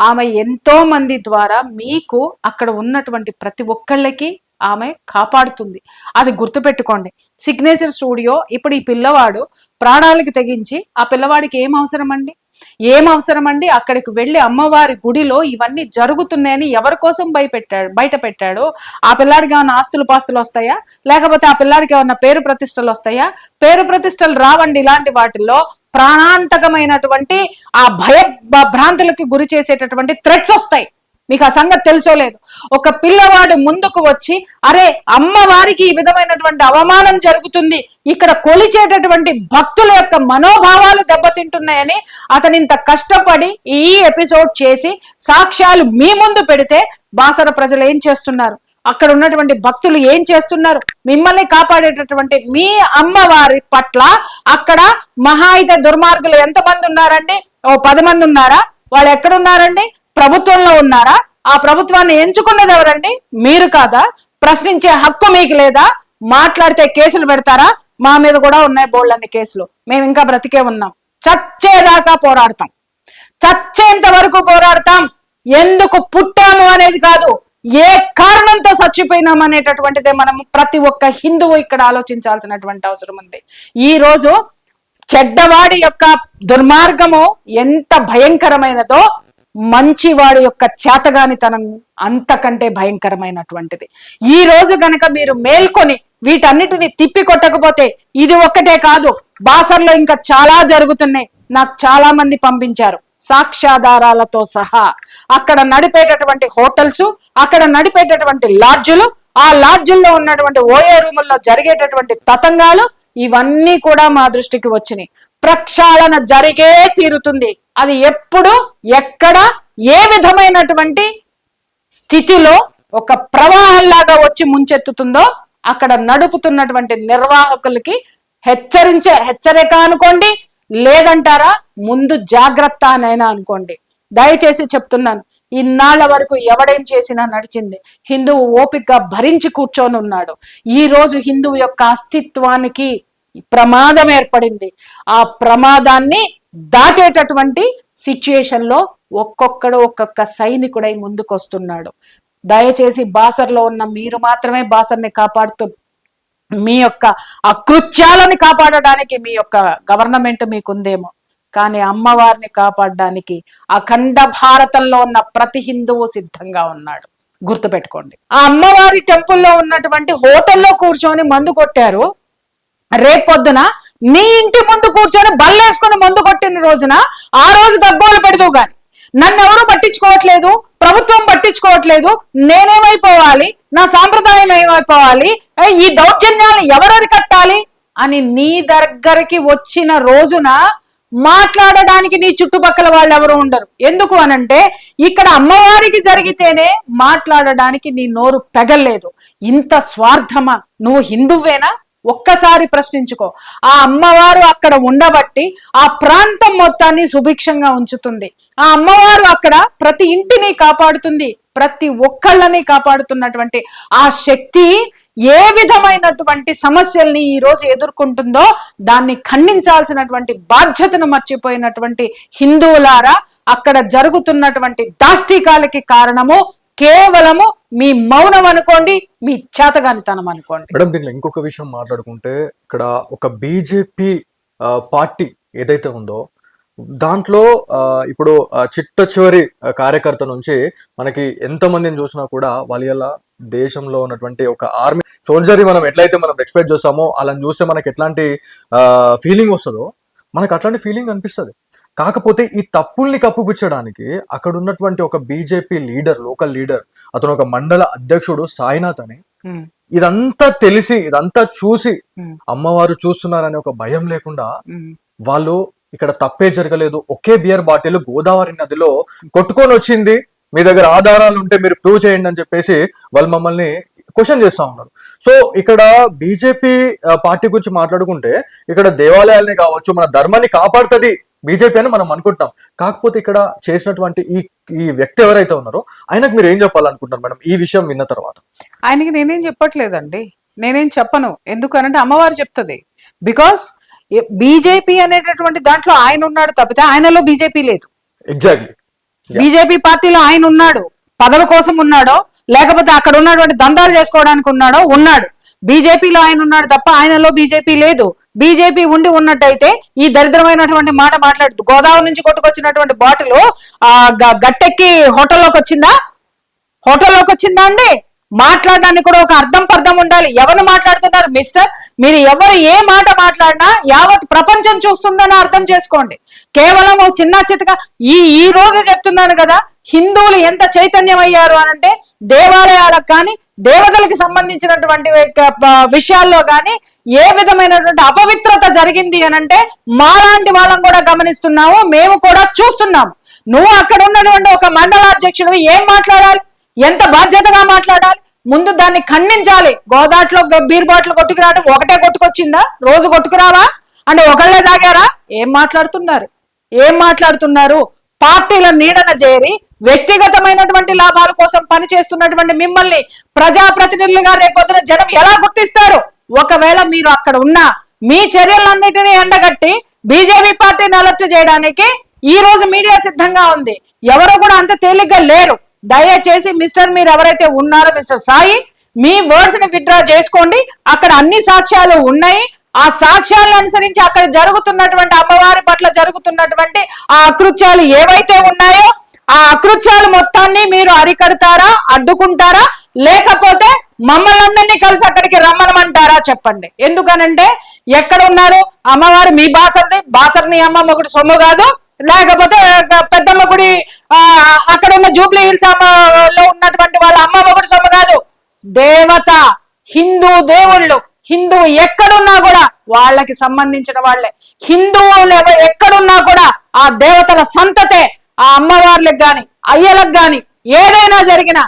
ఆమె ఎంతో మంది ద్వారా మీకు అక్కడ ఉన్నటువంటి ప్రతి ఒక్కళ్ళకి ఆమె కాపాడుతుంది. అది గుర్తుపెట్టుకోండి. సిగ్నేచర్ స్టూడియో ఇప్పుడు ఈ పిల్లవాడు ప్రాణాలకి తెగించి ఆ పిల్లవాడికి ఏం అవసరం అండి అక్కడికి వెళ్ళి అమ్మవారి గుడిలో ఇవన్నీ జరుగుతున్నాయని ఎవరి కోసం బయట పెట్టాడు? ఆ పిల్లాడికి ఏమన్నా ఆస్తులు పాస్తులు వస్తాయా? లేకపోతే ఆ పిల్లాడికి ఏమన్నా పేరు ప్రతిష్టలు వస్తాయా? పేరు ప్రతిష్టలు రావండి. ఇలాంటి వాటిల్లో ప్రాణాంతకమైనటువంటి ఆ భ్రాంతులకి గురి చేసేటటువంటి థ్రెట్స్ వస్తాయి. మీకు ఆ సంగతి తెలుసో లేదు. ఒక పిల్లవాడు ముందుకు వచ్చి అరే అమ్మవారికి ఈ విధమైనటువంటి అవమానం జరుగుతుంది, ఇక్కడ కొలిచేటటువంటి భక్తుల యొక్క మనోభావాలు దెబ్బతింటున్నాయని అతను ఇంత కష్టపడి ఈ ఎపిసోడ్ చేసి సాక్ష్యాలు మీ ముందు పెడితే బాసర ప్రజలు ఏం చేస్తున్నారు, అక్కడ ఉన్నటువంటి భక్తులు ఏం చేస్తున్నారు? మిమ్మల్ని కాపాడేటటువంటి మీ అమ్మవారి పట్ల అక్కడ మహా అయితే దుర్మార్గులు ఎంతమంది ఉన్నారండి? ఓ 10 మంది ఉన్నారా? వాళ్ళు ఎక్కడున్నారండి? ప్రభుత్వంలో ఉన్నారా? ఆ ప్రభుత్వాన్ని ఎంచుకున్నది ఎవరండి? మీరు కాదా? ప్రశ్నించే హక్కు మీకు లేదా? మాట్లాడితే కేసులు పెడతారా? మా మీద కూడా ఉన్నాయి బోళ్ళన్ని కేసులు. మేము ఇంకా బ్రతికే ఉన్నాం. చచ్చేదాకా పోరాడతాం. చచ్చేంత వరకు పోరాడతాం. ఎందుకు పుట్టాము అనేది కాదు, ఏ కారణంతో చచ్చిపోయినాం అనేటటువంటిదే మనం ప్రతి ఒక్క హిందువు ఇక్కడ ఆలోచించాల్సినటువంటి అవసరం ఉంది. ఈ రోజు చెడ్డవాడి యొక్క దుర్మార్గము ఎంత భయంకరమైనదో మంచివాడి యొక్క చేతగానితనం అంతకంటే భయంకరమైనటువంటిది. ఈ రోజు గనక మీరు మేల్కొని వీటన్నిటిని తిప్పి కొట్టకపోతే, ఇది ఒక్కటే కాదు, బాసర్లో ఇంకా చాలా జరుగుతున్నాయి. నాకు చాలా మంది పంపించారు సాక్ష్యాధారాలతో సహా. అక్కడ నడిపేటటువంటి హోటల్స్, అక్కడ నడిపేటటువంటి లాడ్జులు, ఆ లాడ్జుల్లో ఉన్నటువంటి ఓఏ రూముల్లో జరిగేటటువంటి తతంగాలు, ఇవన్నీ కూడా మా దృష్టికి వచ్చినాయి. ప్రక్షాళన జరిగే తీరుతుంది. అది ఎప్పుడు, ఎక్కడ, ఏ విధమైనటువంటి స్థితిలో ఒక ప్రవాహంలాగా వచ్చి ముంచెత్తుతుందో అక్కడ నడుపుతున్నటువంటి నిర్వాహకులకి హెచ్చరిక అనుకోండి, లేదంటారా ముందు జాగ్రత్త అనైనా అనుకోండి. దయచేసి చెప్తున్నాను, ఇన్నాళ్ల వరకు ఎవడేం చేసినా నడిచింది. హిందువు ఓపికగా భరించి కూర్చొని ఉన్నాడు. ఈ రోజు హిందువు యొక్క అస్తిత్వానికి ప్రమాదం ఏర్పడింది. ఆ ప్రమాదాన్ని దాటేటటువంటి సిచ్యుయేషన్ లో ఒక్కొక్క సైనికుడై ముందుకొస్తున్నాడు. దయచేసి బాసర్లో ఉన్న మీరు మాత్రమే బాసర్ని కాపాడుతూ, మీ యొక్క అకృత్యాలని కాపాడడానికి మీ యొక్క గవర్నమెంట్ మీకుందేమో, కానీ అమ్మవారిని కాపాడడానికి అఖండ భారతంలో ఉన్న ప్రతి హిందువు సిద్ధంగా ఉన్నాడు. గుర్తుపెట్టుకోండి. ఆ అమ్మవారి టెంపుల్లో ఉన్నటువంటి హోటల్లో కూర్చొని మందు కొట్టారు. రేపొద్దున నీ ఇంటి ముందు కూర్చొని బల్లేసుకుని మందు కొట్టిన రోజున ఆ రోజు గగ్గోలు పెడతావు గాని, నన్ను ఎవరు పట్టించుకోవట్లేదు, ప్రభుత్వం పట్టించుకోవట్లేదు, నేనేమైపోవాలి, నా సాంప్రదాయం ఏమైపోవాలి, ఈ దౌర్జన్యాలు ఎవరది కట్టాలి అని నీ దగ్గరికి వచ్చిన రోజున మాట్లాడడానికి నీ చుట్టుపక్కల వాళ్ళు ఎవరు ఉండరు. ఎందుకు అనంటే ఇక్కడ అమ్మవారికి జరిగితేనే మాట్లాడడానికి నీ నోరు పెగల్లేదు. ఇంత స్వార్థమా? నువ్వు హిందువేనా? ఒక్కసారి ప్రశ్నించుకో. ఆ అమ్మవారు అక్కడ ఉండబట్టి ఆ ప్రాంతం మొత్తాన్ని సుభిక్షంగా ఉంచుతుంది. ఆ అమ్మవారు అక్కడ ప్రతి ఇంటిని కాపాడుతుంది, ప్రతి ఒక్కళ్ళని కాపాడుతున్నటువంటి ఆ శక్తి ఏ విధమైనటువంటి సమస్యల్ని ఈ రోజు ఎదుర్కొంటుందో దాన్ని ఖండించాల్సినటువంటి బాధ్యతను మర్చిపోయినటువంటి హిందువులారా, అక్కడ జరుగుతున్నటువంటి దాష్టికాలకి కారణము కేవలము మీ మౌనం అనుకోండి, మీ చేతగానితనం అనుకోండి. మేడం, దీనిలో ఇంకొక విషయం మాట్లాడుకుంటే, ఇక్కడ ఒక బీజేపీ పార్టీ ఏదైతే ఉందో దాంట్లో ఇప్పుడు చిట్ట చివరి కార్యకర్త నుంచి మనకి ఎంతమందిని చూసినా కూడా వాళ్ళ దేశంలో ఉన్నటువంటి ఒక ఆర్మీ సోల్జర్ని మనం ఎట్లయితే మనం ఎక్స్పెక్ట్ చేస్తామో అలా చూస్తే మనకి ఎట్లాంటి ఫీలింగ్ వస్తుందో మనకు అట్లాంటి ఫీలింగ్ అనిపిస్తుంది. కాకపోతే ఈ తప్పుల్ని కప్పుపుచ్చడానికి అక్కడ ఉన్నటువంటి ఒక బీజేపీ లీడర్, లోకల్ లీడర్, అతను ఒక మండల అధ్యక్షుడు సాయినాథ్ అని, ఇదంతా తెలిసి ఇదంతా చూసి అమ్మవారు చూస్తున్నారనే ఒక భయం లేకుండా వాళ్ళు ఇక్కడ తప్పే జరగలేదు, ఒకే బియర్ బాటిల్ గోదావరి నదిలో కొట్టుకొని వచ్చింది, మీ దగ్గర ఆధారాలు ఉంటే మీరు ప్రూవ్ చేయండి అని చెప్పేసి వాళ్ళు మమ్మల్ని క్వశ్చన్ చేస్తా ఉన్నారు. సో ఇక్కడ బీజేపీ పార్టీ గురించి మాట్లాడుకుంటే ఇక్కడ దేవాలయాల్ని కావచ్చు, మన ధర్మాన్ని కాపాడుతుంది బీజేపీ అని మనం అనుకుంటాం. కాకపోతే ఇక్కడ చేసినటువంటి ఈ వ్యక్తి ఎవరైతే ఉన్నారో ఆయనకు మీరు ఏం చెప్పాలనుకుంటున్నారు మేడం ఈ విషయం విన్న తర్వాత? ఆయనకి నేనేం చెప్పట్లేదండి, నేనేం చెప్పను. ఎందుకనంటే అమ్మవారు చెప్తుంది. బికాస్ బీజేపీ అనేటటువంటి దాంట్లో ఆయన ఉన్నాడు తప్పితే ఆయనలో బీజేపీ లేదు. ఎగ్జాక్ట్లీ. బీజేపీ పార్టీలో ఆయన ఉన్నాడు, పదవి కోసం ఉన్నాడో లేకపోతే అక్కడ ఉన్నటువంటి దందాలు చేసుకోవడానికి ఉన్నాడు. బీజేపీలో ఆయన ఉన్నాడు తప్ప ఆయనలో బీజేపీ లేదు. బీజేపీ ఉండి ఉన్నట్టయితే ఈ దరిద్రమైనటువంటి మాట మాట్లాడుతూ గోదావరి నుంచి కొట్టుకొచ్చినటువంటి బాటిల్ గట్టెక్కి హోటల్లోకి వచ్చిందా అండి? మాట్లాడడానికి కూడా ఒక అర్థం పర్థం ఉండాలి. ఎవరు మాట్లాడుతున్నారు మిస్టర్? మీరు ఎవరు ఏ మాట మాట్లాడినా యావత్ ప్రపంచం చూస్తుందని అర్థం చేసుకోండి. కేవలం చిన్న చితగా ఈ రోజు చెప్తున్నాను కదా, హిందువులు ఎంత చైతన్యం అయ్యారు అనంటే దేవాలయాలకు కానీ దేవతలకు సంబంధించినటువంటి విషయాల్లో కానీ ఏ విధమైనటువంటి అపవిత్రత జరిగింది అనంటే మాలాంటి వాళ్ళం కూడా గమనిస్తున్నాము, మేము కూడా చూస్తున్నాము. నువ్వు అక్కడ ఉన్నటువంటి ఒక మండలాధ్యక్షుడు ఏం మాట్లాడాలి, ఎంత బాధ్యతగా మాట్లాడాలి? ముందు దాన్ని ఖండించాలి. గోదాట్లో బీర్ బాటిల్ కొట్టుకురావడం ఒకటే కొట్టుకొచ్చిందా? రోజు కొట్టుకురావా అంటే ఒకళ్ళే తాగారా? ఏం మాట్లాడుతున్నారు? ఏం మాట్లాడుతున్నారు? పార్టీల నీడన చేరి వ్యక్తిగతమైనటువంటి లాభాల కోసం పనిచేస్తున్నటువంటి మిమ్మల్ని ప్రజాప్రతినిధులుగా రేపొద్దున జనం ఎలా గుర్తిస్తారు? ఒకవేళ మీరు అక్కడ ఉన్న మీ చర్యలన్నిటినీ ఎండగట్టి బీజేపీ పార్టీని అలర్ట్ చేయడానికి ఈ రోజు మీడియా సిద్ధంగా ఉంది. ఎవరు కూడా అంత తేలిగ్గా లేరు. దయచేసి మీరు ఎవరైతే ఉన్నారో మిస్టర్ సాయి, మీ వర్డ్స్ ని విత్డ్రా చేసుకోండి. అక్కడ అన్ని సాక్ష్యాలు ఉన్నాయి. ఆ సాక్ష్యాలను అనుసరించి అక్కడ జరుగుతున్నటువంటి అమ్మవారి పట్ల జరుగుతున్నటువంటి ఆ అకృత్యాలు ఏవైతే ఉన్నాయో ఆ అకృత్యాలు మొత్తాన్ని మీరు అరికడతారా, అడ్డుకుంటారా, లేకపోతే మమ్మల్ని అందరినీ కలిసి అక్కడికి రమ్మనమంటారా? చెప్పండి. ఎందుకనంటే ఎక్కడ ఉన్నారు అమ్మవారు? మీ బాసర్ని అమ్మ మొగుడు సొమ్ము కాదు, లేకపోతే పెద్దమ్మ గుడి అక్కడ ఉన్న జూబ్లీ హిల్స్ లో ఉన్నటువంటి వాళ్ళ అమ్మ మొగుడు సొమ్ము కాదు. దేవత, హిందూ దేవుళ్ళు, హిందువు ఎక్కడున్నా కూడా వాళ్ళకి సంబంధించిన వాళ్ళే. హిందువులు ఎక్కడున్నా కూడా ఆ దేవతల సంతతే. ఆ అమ్మవార్లకు గాని అయ్యలకు గాని ఏదైనా జరిగినా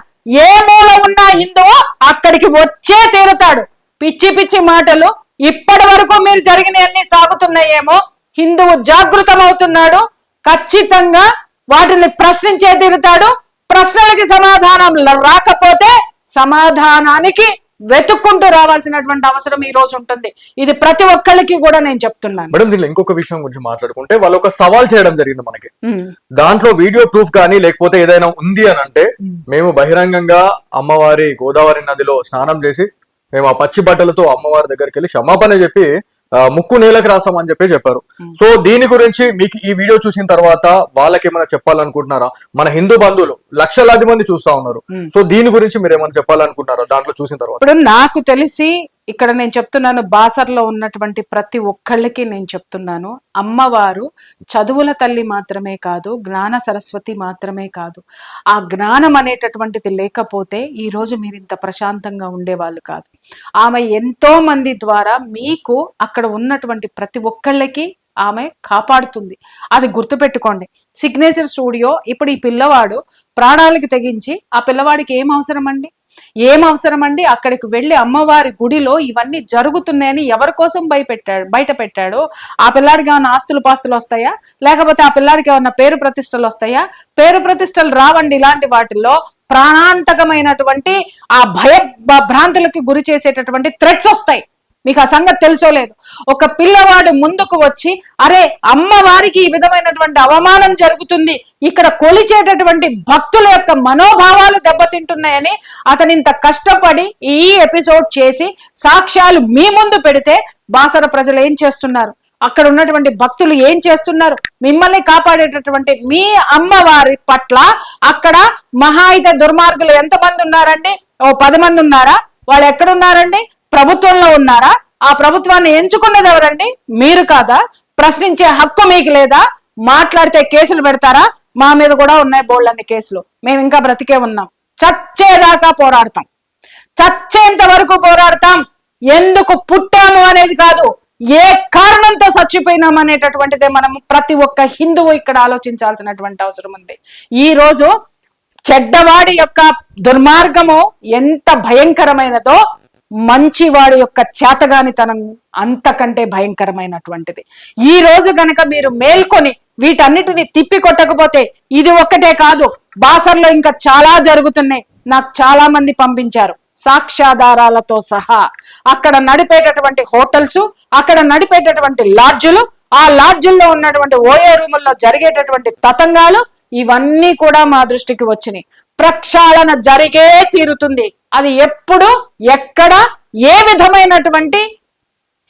ఏ మూల ఉన్నా హిందువు అక్కడికి వచ్చే తీరుతాడు. పిచ్చి పిచ్చి మాటలు ఇప్పటి వరకు మీరు జరిగినవన్నీ సాగుతున్నాయేమో. హిందువు జాగృతమవుతున్నాడు. ఖచ్చితంగా వాటిని ప్రశ్నించే తీరుతాడు. ప్రశ్నలకి సమాధానం రాకపోతే సమాధానానికి వెతుక్కుంటూ రావాల్సినటువంటి అవసరం ఈ రోజు ఉంటుంది. ఇది ప్రతి ఒక్కరికి కూడా నేను చెప్తున్నాను. మేడం, దీనిలో ఇంకొక విషయం గురించి మాట్లాడుకుంటే వాళ్ళు ఒక సవాల్ చేయడం జరిగింది మనకి. దాంట్లో వీడియో ప్రూఫ్ కానీ లేకపోతే ఏదైనా ఉంది అని అంటే మేము బహిరంగంగా అమ్మవారి గోదావరి నదిలో స్నానం చేసి మేము ఆ పచ్చి బట్టలతో అమ్మవారి దగ్గరికి వెళ్ళి క్షమాపణ చెప్పి ముక్కు నేలకు రాస్తామని చెప్పారు. సో దీని గురించి మీకు ఈ వీడియో చూసిన తర్వాత వాళ్ళకి ఏమైనా చెప్పాలనుకుంటున్నారా? మన హిందూ బంధువులు లక్షలాది మంది చూస్తా ఉన్నారు. సో దీని గురించి మీరు ఏమైనా చెప్పాలనుకుంటున్నారా దాంట్లో చూసిన తర్వాత? ఇప్పుడు నాకు తెలిసి ఇక్కడ నేను చెప్తున్నాను, బాసర్లో ఉన్నటువంటి ప్రతి ఒక్కళ్ళకి నేను చెప్తున్నాను, అమ్మవారు చదువుల తల్లి మాత్రమే కాదు, జ్ఞాన సరస్వతి మాత్రమే కాదు. ఆ జ్ఞానం అనేటటువంటిది లేకపోతే ఈ రోజు మీరు ఇంత ప్రశాంతంగా ఉండేవాళ్ళు కాదు. ఆమె ఎంతో మంది ద్వారా మీకు అక్కడ ఉన్నటువంటి ప్రతి ఒక్కళ్ళకి ఆమె కాపాడుతుంది. అది గుర్తుపెట్టుకోండి. సిగ్నేచర్ స్టూడియో ఇప్పుడు ఈ పిల్లవాడు ప్రాణాలకి తెగించి, ఆ పిల్లవాడికి ఏం అవసరం అండి? అక్కడికి వెళ్ళి అమ్మవారి గుడిలో ఇవన్నీ జరుగుతున్నాయని ఎవరి కోసం బయట పెట్టాడు? ఆ పిల్లాడికి ఏమన్నా ఆస్తులు పాస్తులు వస్తాయా? లేకపోతే ఆ పిల్లాడికి ఏమన్నా పేరు ప్రతిష్టలు వస్తాయా? పేరు ప్రతిష్టలు రావండి. ఇలాంటి వాటిల్లో ప్రాణాంతకమైనటువంటి ఆ భ్రాంతులకి గురి చేసేటటువంటి థ్రెట్స్ వస్తాయి. మీకు ఆ సంగతి తెలుసోలేదు. ఒక పిల్లవాడు ముందుకు వచ్చి, అరే అమ్మవారికి ఈ విధమైనటువంటి అవమానం జరుగుతుంది, ఇక్కడ కొలిచేటటువంటి భక్తుల యొక్క మనోభావాలు దెబ్బతింటున్నాయని అతను ఇంత కష్టపడి ఈ ఎపిసోడ్ చేసి సాక్ష్యాలు మీ ముందు పెడితే బాసర ప్రజలు ఏం చేస్తున్నారు? అక్కడ ఉన్నటువంటి భక్తులు ఏం చేస్తున్నారు? మిమ్మల్ని కాపాడేటటువంటి మీ అమ్మవారి పట్ల అక్కడ మహా అయితే దుర్మార్గులు ఎంతమంది ఉన్నారండి? 10 మంది ఉన్నారా? వాళ్ళు ఎక్కడున్నారండి? ప్రభుత్వంలో ఉన్నారా? ఆ ప్రభుత్వాన్ని ఎంచుకున్నది ఎవరండి? మీరు కాదా? ప్రశ్నించే హక్కు మీకు లేదా? మాట్లాడితే కేసులు పెడతారా? మా మీద కూడా ఉన్నాయి బోల్డన్ని కేసులు. మేము ఇంకా బ్రతికే ఉన్నాం. చచ్చేదాకా పోరాడతాం. చచ్చేంత వరకు పోరాడతాం. ఎందుకు పుట్టాము అనేది కాదు, ఏ కారణంతో చచ్చిపోయినాం అనేటటువంటిదే మనం ప్రతి ఒక్క హిందువు ఇక్కడ ఆలోచించాల్సినటువంటి అవసరం ఉంది. ఈ రోజు చెడ్డవాడి యొక్క దుర్మార్గము ఎంత భయంకరమైనదో మంచివాడి యొక్క చేతగానితనం అంతకంటే భయంకరమైనటువంటిది. ఈ రోజు గనక మీరు మేల్కొని వీటన్నిటిని తిప్పి కొట్టకపోతే, ఇది ఒక్కటే కాదు, బాసర్లో ఇంకా చాలా జరుగుతున్నాయి. నాకు చాలా మంది పంపించారు సాక్ష్యాధారాలతో సహా. అక్కడ నడిపేటటువంటి హోటల్స్, అక్కడ నడిపేటటువంటి లాడ్జులు, ఆ లాడ్జుల్లో ఉన్నటువంటి ఓఏ రూముల్లో జరిగేటటువంటి తతంగాలు, ఇవన్నీ కూడా మా దృష్టికి వచ్చినాయి. ప్రక్షాళన జరిగే తీరుతుంది. అది ఎప్పుడు, ఎక్కడ, ఏ విధమైనటువంటి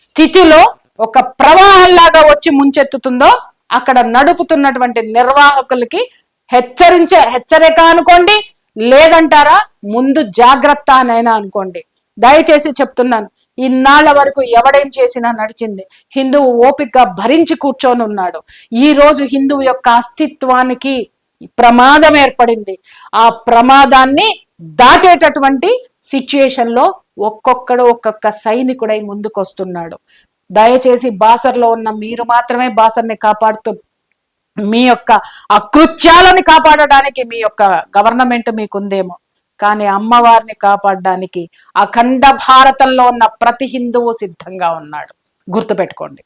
స్థితిలో ఒక ప్రవాహంలాగా వచ్చి ముంచెత్తుతుందో అక్కడ నడుపుతున్నటువంటి నిర్వాహకులకి హెచ్చరిక అనుకోండి, లేదంటారా ముందు జాగ్రత్త అనైనా అనుకోండి. దయచేసి చెప్తున్నాను, ఇన్నాళ్ల వరకు ఎవడేం చేసినా నడిచింది. హిందువు ఓపికగా భరించి కూర్చొని ఉన్నాడు. ఈ రోజు హిందువు యొక్క అస్తిత్వానికి ప్రమాదం ఏర్పడింది. ఆ ప్రమాదాన్ని దాటేటటువంటి సిచ్యుయేషన్ లో ఒక్కొక్క సైనికుడై ముందుకు వస్తున్నాడు. దయచేసి బాసర్లో ఉన్న మీరు మాత్రమే బాసర్ని కాపాడుతూ మీ యొక్క అకృత్యాలని కాపాడడానికి మీ యొక్క గవర్నమెంట్ మీకుందేమో, కానీ అమ్మవారిని కాపాడడానికి అఖండ భారతంలో ఉన్న ప్రతి హిందువు సిద్ధంగా ఉన్నాడు. గుర్తుపెట్టుకోండి.